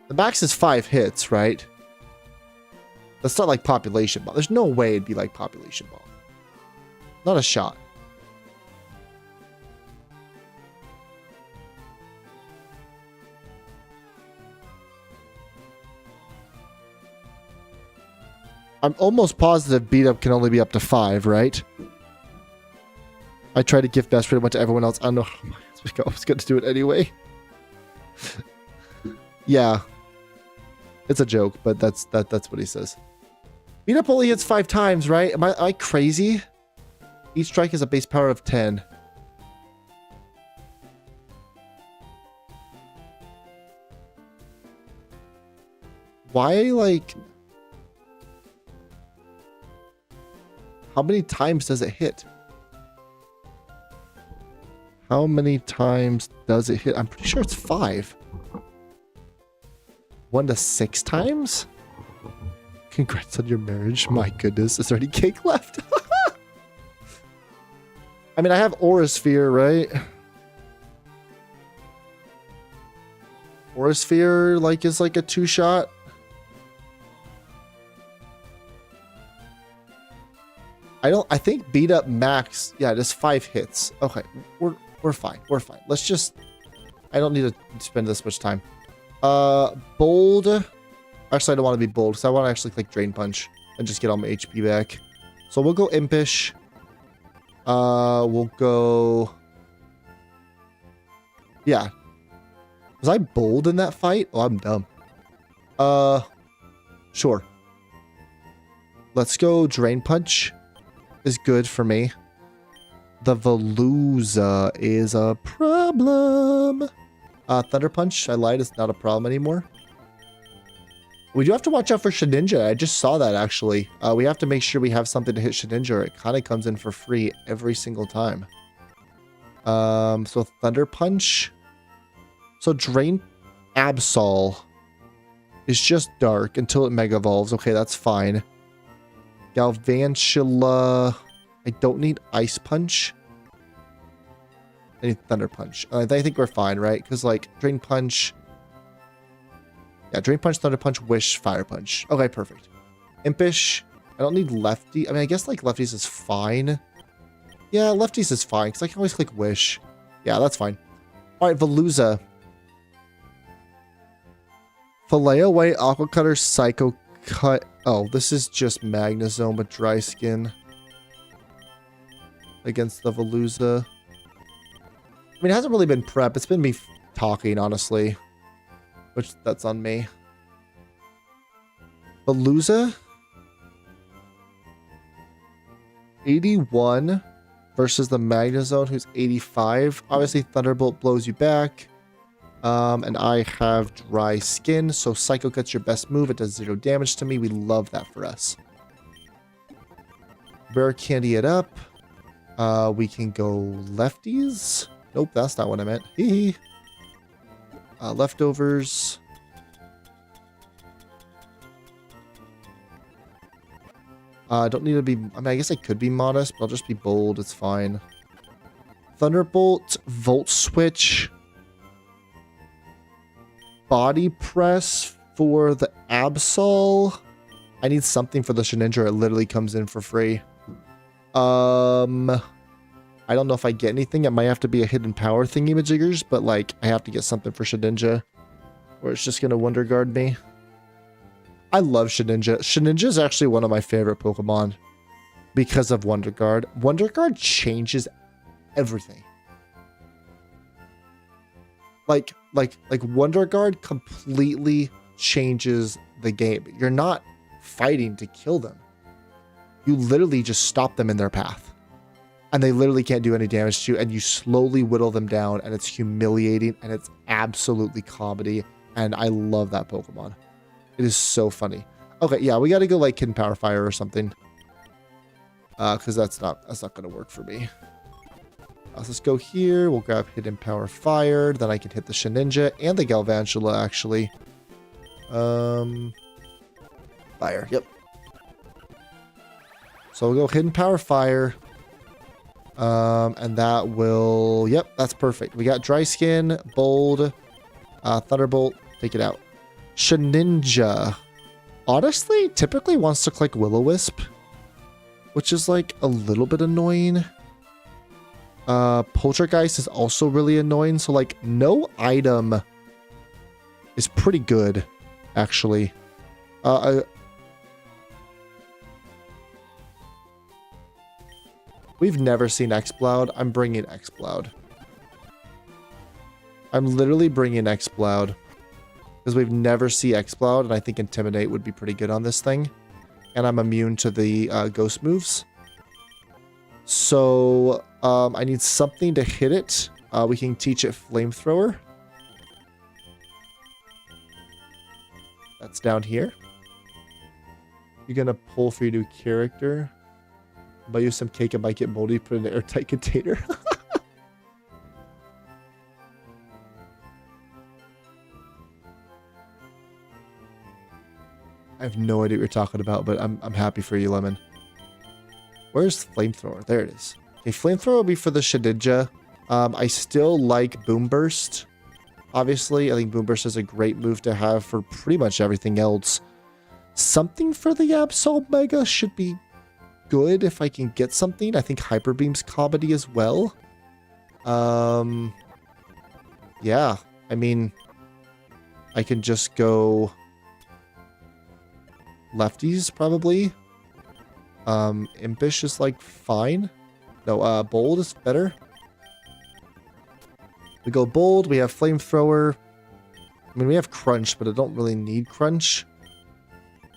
The max is 5 hits, right? That's not like Population Bomb. There's no way it'd be like Population Bomb. Not a shot. I'm almost positive Beat Up can only be up to 5, right? I tried to give best pretty much to everyone else. I don't know how I was going to do it anyway. Yeah. It's a joke, but that's what he says. Beat Up only hits 5 times, right? Am I crazy? Each strike is a base power of 10. Why, like... How many times does it hit? How many times does it hit? I'm pretty sure it's 5. 1 to 6 times? Congrats on your marriage. My goodness, is there any cake left? I mean, I have Aura Sphere, right? Aura Sphere, like, is like a 2-shot. I think Beat Up max, yeah, it is 5 hits. Okay, we're fine. We're fine. Let's just, I don't need to spend this much time. Bold. Actually, I don't want to be bold because I want to actually click Drain Punch and just get all my HP back. So we'll go Impish. We'll go... Yeah. Was I bold in that fight? Oh, I'm dumb. Sure. Let's go Drain Punch. Is good for me. The Veluza is a problem. Thunder Punch, I lied, it's not a problem anymore. We do have to watch out for Shedinja. I just saw that, actually. We have to make sure we have something to hit Shedinja, or it kind of comes in for free every single time. So Thunder Punch. So Drain Absol is just dark until it Mega Evolves. Okay, that's fine. Galvantula. I don't need Ice Punch. I need Thunder Punch. I think we're fine, right? Because, like, Drain Punch. Yeah, Drain Punch, Thunder Punch, Wish, Fire Punch. Okay, perfect. Impish. I don't need Lefty. I mean, I guess, like, Lefties is fine. Yeah, Lefties is fine, because I can always click Wish. Yeah, that's fine. All right, Veluza. Fillet Away, Aqua Cutter, Psycho Cut. Oh, this is just Magnezone with Dry Skin. Against the Veluza. I mean, it hasn't really been prep. It's been me talking, honestly. Which, that's on me. Veluza? 81 versus the Magnezone, who's 85. Obviously, Thunderbolt blows you back. And I have Dry Skin, so Psycho Cut's your best move. It does 0 damage to me. We love that for us. Rare Candy it up. We can go lefties. Nope, that's not what I meant. Hee hee. Leftovers. Don't need to be... I mean, I guess I could be modest, but I'll just be bold. It's fine. Thunderbolt. Volt Switch. Body Press for the Absol. I need something for the Shedinja. It literally comes in for free. I don't know if I get anything. It might have to be a hidden power thingy-majiggers, but, like, I have to get something for Shedinja, or it's just gonna Wonder Guard me. I love Shedinja. Shedinja is actually one of my favorite Pokemon because of Wonder Guard. Wonder Guard changes everything. Like Wonder Guard completely changes the game. You're not fighting to kill them. You literally just stop them in their path. And they literally can't do any damage to you. And you slowly whittle them down. And it's humiliating. And it's absolutely comedy. And I love that Pokemon. It is so funny. Okay, yeah, we got to go like Hidden Power Fire or something. Because that's not going to work for me. So let's go here. We'll grab Hidden Power Fire. Then I can hit the Shedinja and the Galvantula, actually. Fire, yep. So we'll go Hidden Power Fire. And that will... Yep, that's perfect. We got Dry Skin, Bold, Thunderbolt. Take it out. Shedinja. Honestly, typically wants to click Will-O-Wisp, which is like a little bit annoying. Poltergeist is also really annoying. So like no item is pretty good, actually. We've never seen Exploud. I'm bringing Exploud. I'm literally bringing Exploud. Because we've never seen Exploud, and I think Intimidate would be pretty good on this thing. And I'm immune to the ghost moves. So, I need something to hit it. We can teach it Flamethrower. That's down here. You're going to pull for your new character. Buy you some cake, it might get moldy, put in an airtight container. I have no idea what you're talking about, but I'm happy for you, Lemon. Where's Flamethrower? There it is. Okay, Flamethrower will be for the Shedinja. I still like Boom Burst. Obviously, I think Boom Burst is a great move to have for pretty much everything else. Something for the Absol Mega should be good if I can get something. I think Hyper Beam's comedy as well. Yeah, I mean, I can just go lefties probably. Impish is like fine. No, Bold is better. We go Bold, we have Flamethrower. I mean, we have Crunch, but I don't really need Crunch.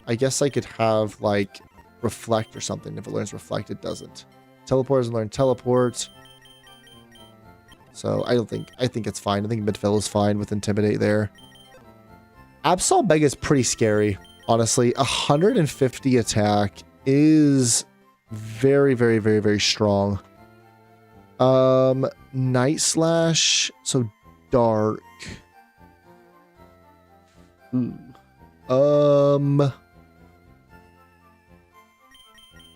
I guess I could have like Reflect or something. If it learns Reflect, it doesn't. Teleport doesn't learn Teleport. So I think it's fine. I think Midfill is fine with Intimidate there. Absol Mega is pretty scary, honestly. 150 attack is very, very, very, very strong. Night Slash, so dark.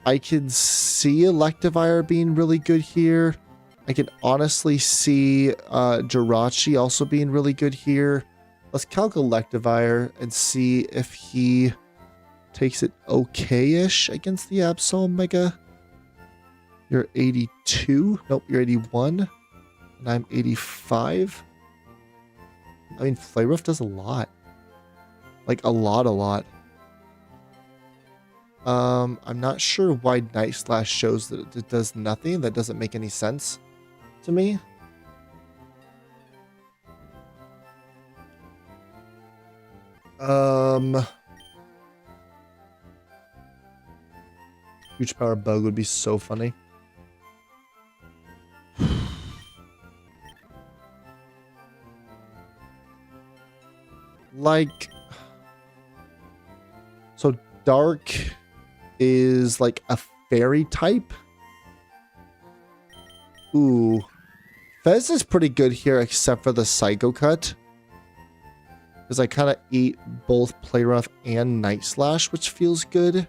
I can see Electivire being really good here. I can honestly see Jirachi also being really good here. Let's calc Electivire and see if he takes it okay-ish against the Absol Mega. You're 82. Nope, you're 81. And I'm 85. I mean, Flare Roof does a lot. Like, a lot. I'm not sure why Night Slash shows that it does nothing. That doesn't make any sense to me. Huge Power Bug would be so funny. Like, so Dark is like a fairy type. Ooh. Fez is pretty good here except for the Psycho Cut. Because I kind of eat both Play Rough and Night Slash, which feels good.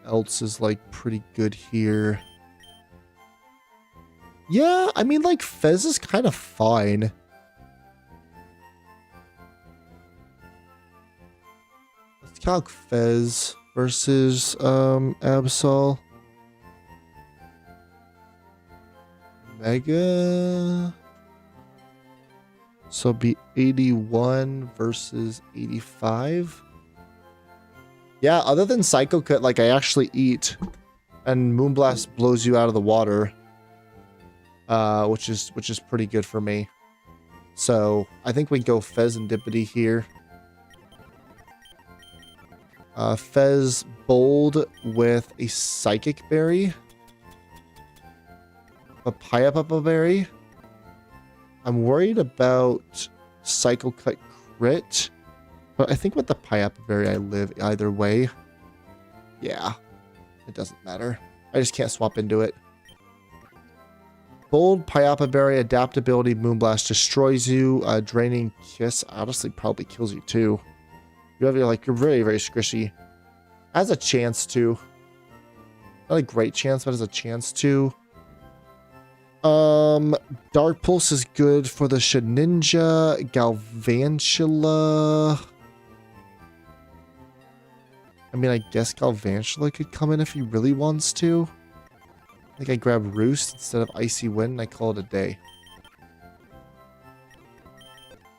Else is like pretty good here. Yeah, I mean, like, Fez is kind of fine. Let's calc Fez versus Absol Mega. So be 81 versus 85. Yeah, other than Psycho Cut, like, I actually eat. And Moonblast blows you out of the water. which is pretty good for me. So I think we go Fezandipity here. Fez Bold with a Psychic Berry. Papaya Berry. I'm worried about Cycle Cut Crit. But I think with the Papaya Berry I live either way. Yeah. It doesn't matter. I just can't swap into it. Bold, Papaya Berry, Adaptability, Moonblast destroys you. Draining Kiss honestly probably kills you too. You're very, very squishy. Has a chance to. Not a great chance, but has a chance to. Dark Pulse is good for the Shedinja. Galvantula. I mean, I guess Galvantula could come in if he really wants to. I think I grab Roost instead of Icy Wind and I call it a day.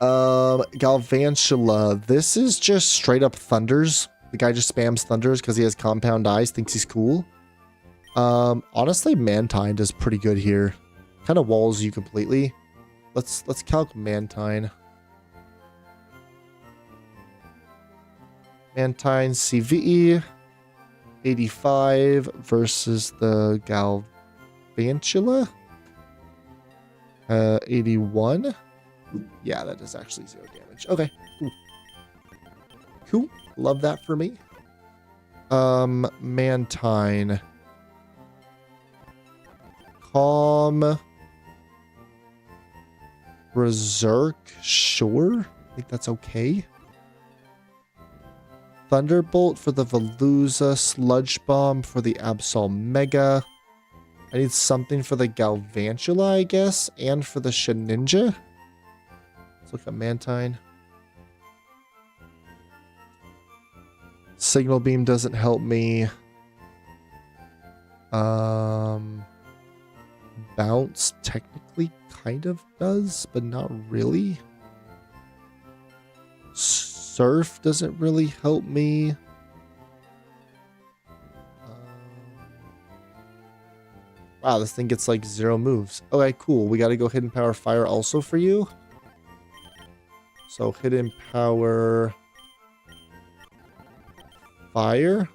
Galvantula. This is just straight up Thunders. The guy just spams Thunders because he has Compound Eyes, thinks he's cool. Honestly, Mantine does pretty good here. Kind of walls you completely. Let's calc Mantine. Mantine CVE 85 versus the Galvantula 81. Yeah, that is actually 0 damage. Okay. Cool. Love that for me. Mantine. Calm. Berserk. Sure. I think that's okay. Thunderbolt for the Veluza. Sludge Bomb for the Absol Mega. I need something for the Galvantula, I guess. And for the Shedinja. Let's look at Mantine. Signal Beam doesn't help me. Bounce technically kind of does, but not really. Surf doesn't really help me. Wow, this thing gets like 0 moves. Okay, cool. We got to go Hidden Power Fire also for you. So Hidden Power Fire.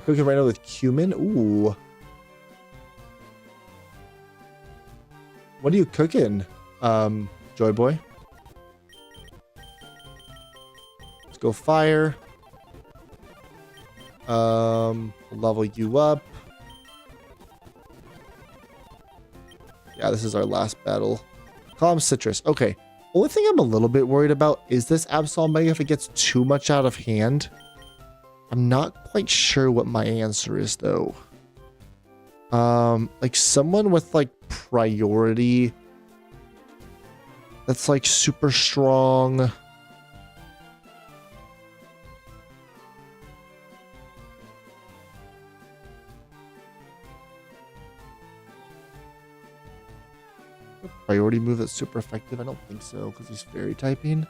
Cooking right now with cumin. Ooh. What are you cooking, Joy Boy? Let's go fire. Level you up. Yeah, this is our last battle. Calm Citrus. Okay. Only thing I'm a little bit worried about is this Absol Mega if it gets too much out of hand. I'm not quite sure what my answer is though. Like someone with like priority that's like super strong. Priority move that's super effective? I don't think so because he's fairy typing.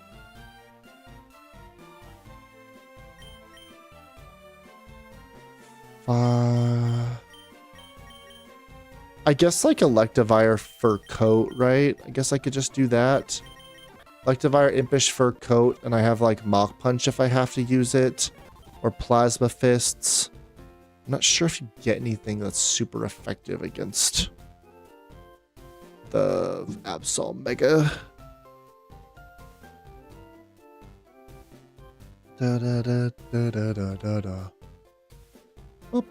I guess like Electivire Fur Coat, right? I guess I could just do that. Electivire Impish Fur Coat, and I have like Mach Punch if I have to use it. Or Plasma Fists. I'm not sure if you get anything that's super effective against the Absol Mega. Da da da da da da da da. You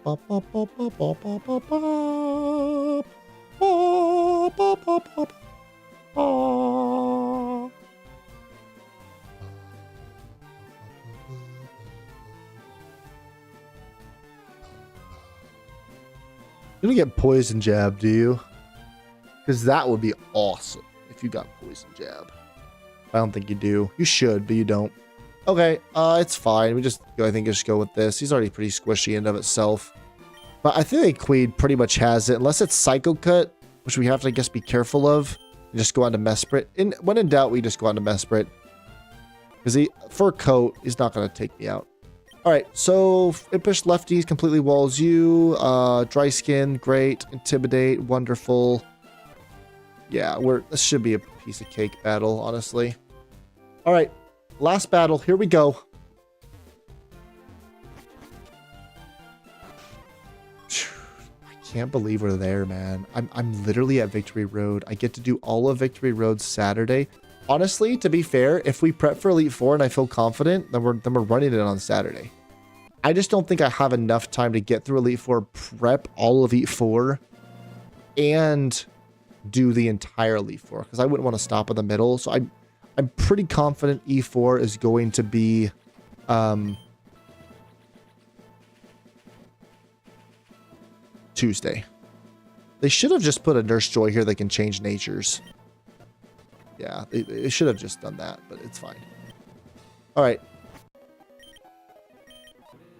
don't get Poison Jab, do you? Because that would be awesome if you got Poison Jab. I don't think you do. You should, but you don't. Okay, it's fine. I think just go with this. He's already pretty squishy in and of itself. But I think Queed pretty much has it. Unless it's Psycho Cut, which we have to, I guess, be careful of. And just go on to Mesprit. When in doubt, we just go on to Mesprit. Because Fur Coat is not going to take me out. All right, so Impish Lefties completely walls you. Dry Skin, great. Intimidate, wonderful. Yeah, this should be a piece of cake battle, honestly. All right, last battle. Here we go. I can't believe we're there, man. I'm literally at Victory Road. I get to do all of Victory Road Saturday. Honestly, to be fair, if we prep for Elite Four and I feel confident, then we're running it on Saturday. I just don't think I have enough time to get through Elite Four, prep all of Elite Four, and do the entire Elite Four because I wouldn't want to stop in the middle. So I'm pretty confident E4 is going to be Tuesday. They should have just put a Nurse Joy here that can change natures. Yeah, they should have just done that, but it's fine. All right.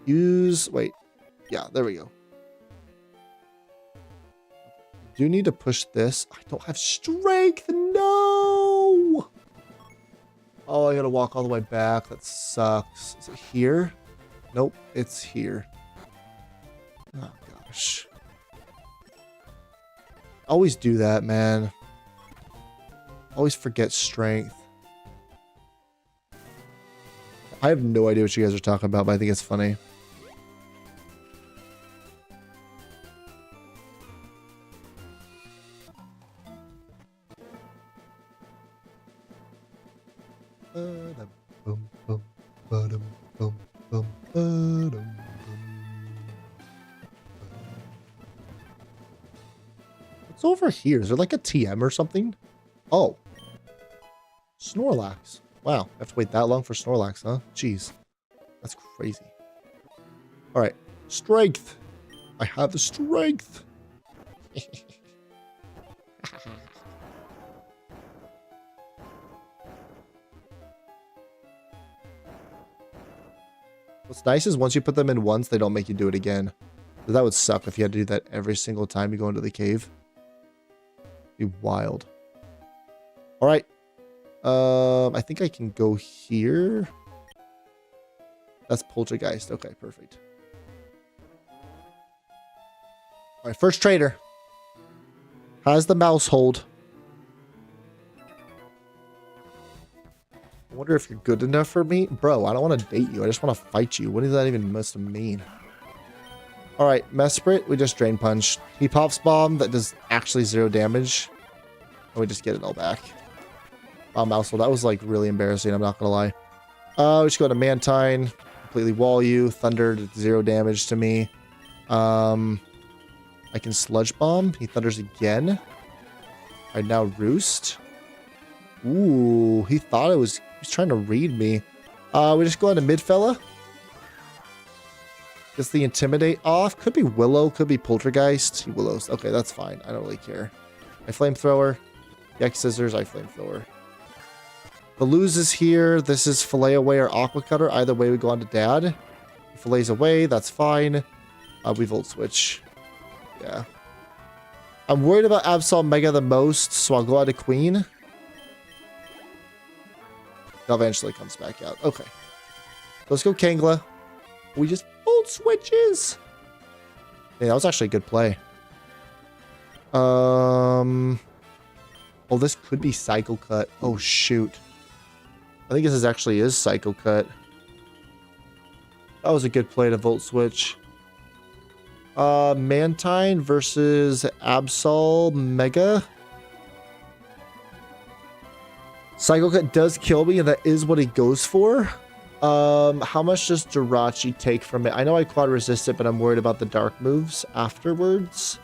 Wait. Yeah, there we go. Do need to push this. I don't have strength. No. Oh, I gotta walk all the way back. That sucks. Is it here? Nope, it's here. Oh, gosh. Always do that, man. Always forget strength. I have no idea what you guys are talking about, but I think it's funny. What's over here? Is there like a TM or something? Oh. Snorlax. Wow. I have to wait that long for Snorlax, huh? Jeez. That's crazy. Alright. Strength. I have the strength. What's nice is once you put them in once, they don't make you do it again. That would suck if you had to do that every single time you go into the cave. It'd be wild. All right. I think I can go here. That's Poltergeist. Okay, perfect. All right, first trader. Has the mouse hold. I wonder if you're good enough for me. Bro, I don't want to date you. I just want to fight you. What does that even must mean? All right, Mesprit, we just Drain Punch. He pops Bomb that does actually 0 damage. And we just get it all back. Wow, Mousehole, that was like really embarrassing. I'm not going to lie. We just go to Mantine. Completely wall you. Thunder, 0 damage to me. I can Sludge Bomb. He thunders again. All right, now Roost. Ooh, he thought it was... He's trying to read me. We just go into mid fella. Gets the Intimidate off. Could be Willow. Could be Poltergeist. Willow's. Okay, that's fine. I don't really care. I Flamethrower. Yak Scissors. I Flamethrower. Balooz is here. This is Fillet Away or Aqua Cutter. Either way, we go on to Dad. He fillets away. That's fine. We Volt Switch. Yeah. I'm worried about Absol Mega the most, so I'll go out to Queen. That eventually comes back out. Okay. Let's go Kangla. We just Volt Switches. Yeah, that was actually a good play. Oh, this could be Cycle Cut. Oh, shoot. I think this actually is Cycle Cut. That was a good play to Volt Switch. Mantine versus Absol Mega. Cycle Cut does kill me, and that is what he goes for. How much does Jirachi take from it? I know I quad resist it, but I'm worried about the dark moves afterwards.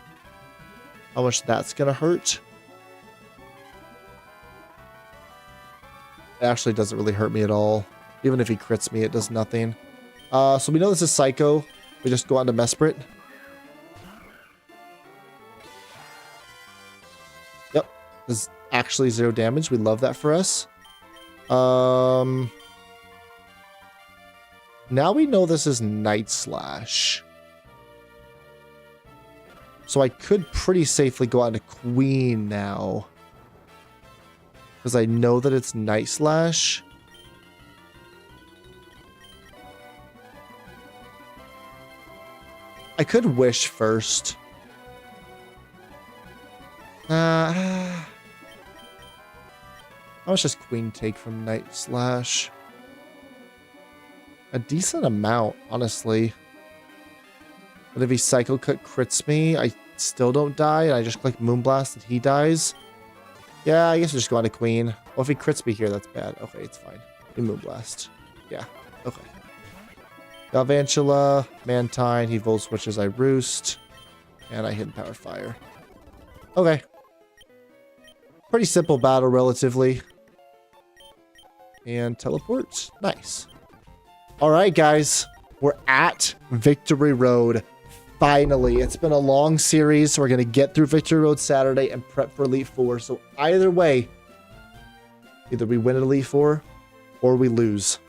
How much that's gonna hurt. It actually doesn't really hurt me at all. Even if he crits me, it does nothing. So we know this is Psycho. We just go on to Mesprit. Yep. This is actually 0 damage. We love that for us. Now we know this is Night Slash. So I could pretty safely go on to Queen now. Because I know that it's Night Slash. I could wish first. How much does Queen take from Night Slash? A decent amount, honestly. But if he Psycho Cut crits me, I still don't die, and I just click Moonblast and he dies. Yeah, I guess we'll just go on to Queen. Well, if he crits me here, that's bad. Okay, it's fine. We Moonblast. Yeah, okay. Galvantula, Mantine, he Volt Switches, I Roost. And I Hidden Power Fire. Okay. Pretty simple battle, relatively. And teleports. Nice. Alright, guys. We're at Victory Road. Finally. It's been a long series. So we're going to get through Victory Road Saturday and prep for Elite Four. So either way, either we win at Elite Four or we lose.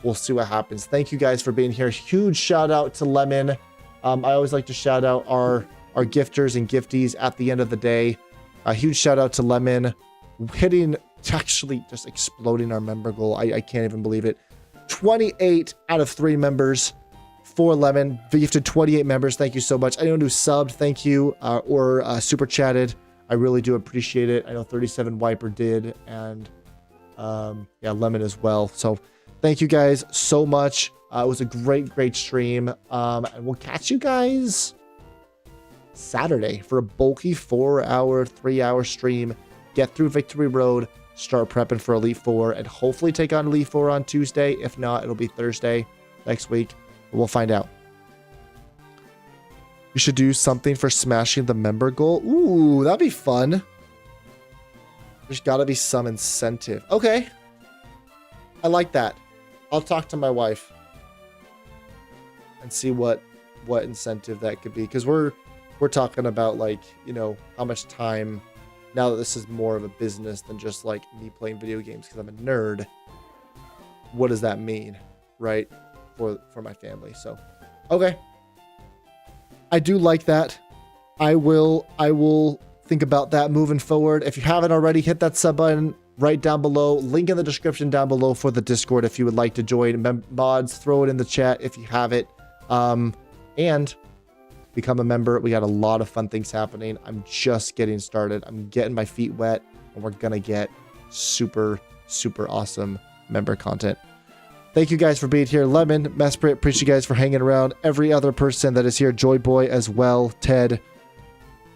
We'll see what happens. Thank you guys for being here. Huge shout out to Lemon. I always like to shout out our gifters and gifties at the end of the day. A huge shout out to Lemon. Hitting, actually just exploding our member goal. I can't even believe it. 28 out of 3 members for Lemon. Gifted 28 members. Thank you so much. Anyone who subbed, thank you. Or super chatted. I really do appreciate it. I know 37 Wiper did. And yeah, Lemon as well. So thank you guys so much. It was a great stream. And we'll catch you guys Saturday for a bulky 4-hour, 3-hour stream. Get through Victory Road, start prepping for Elite Four, and hopefully take on Elite Four on Tuesday. If not, it'll be Thursday next week. But we'll find out. You should do something for smashing the member goal. Ooh, that'd be fun. There's got to be some incentive. Okay. I like that. I'll talk to my wife and see what incentive that could be, because we're talking about, like, you know, how much time, now that this is more of a business than just like me playing video games because I'm a nerd, what does that mean, right, for my family? So okay, I do like that. I will think about that moving forward. If you haven't already, hit that sub button right down below. Link in the description down below for the Discord if you would like to join. Mods, throw it in the chat if you have it. And become a member. We got a lot of fun things happening. I'm just getting started. I'm getting my feet wet, and we're gonna get super awesome member content. Thank you guys for being here. Lemon, Mesprit, appreciate you guys for hanging around. Every other person that is here, Joy Boy as well, Ted.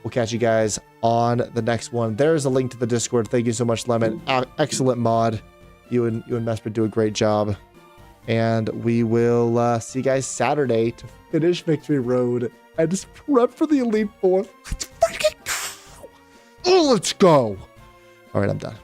We'll catch you guys on the next one. There's a link to the Discord. Thank you so much, Lemon. Excellent mod. You and Mesprit do a great job. And we will see you guys Saturday to finish Victory Road and just prep for the Elite Four. Let's freaking go. Oh, let's go. All right, I'm done.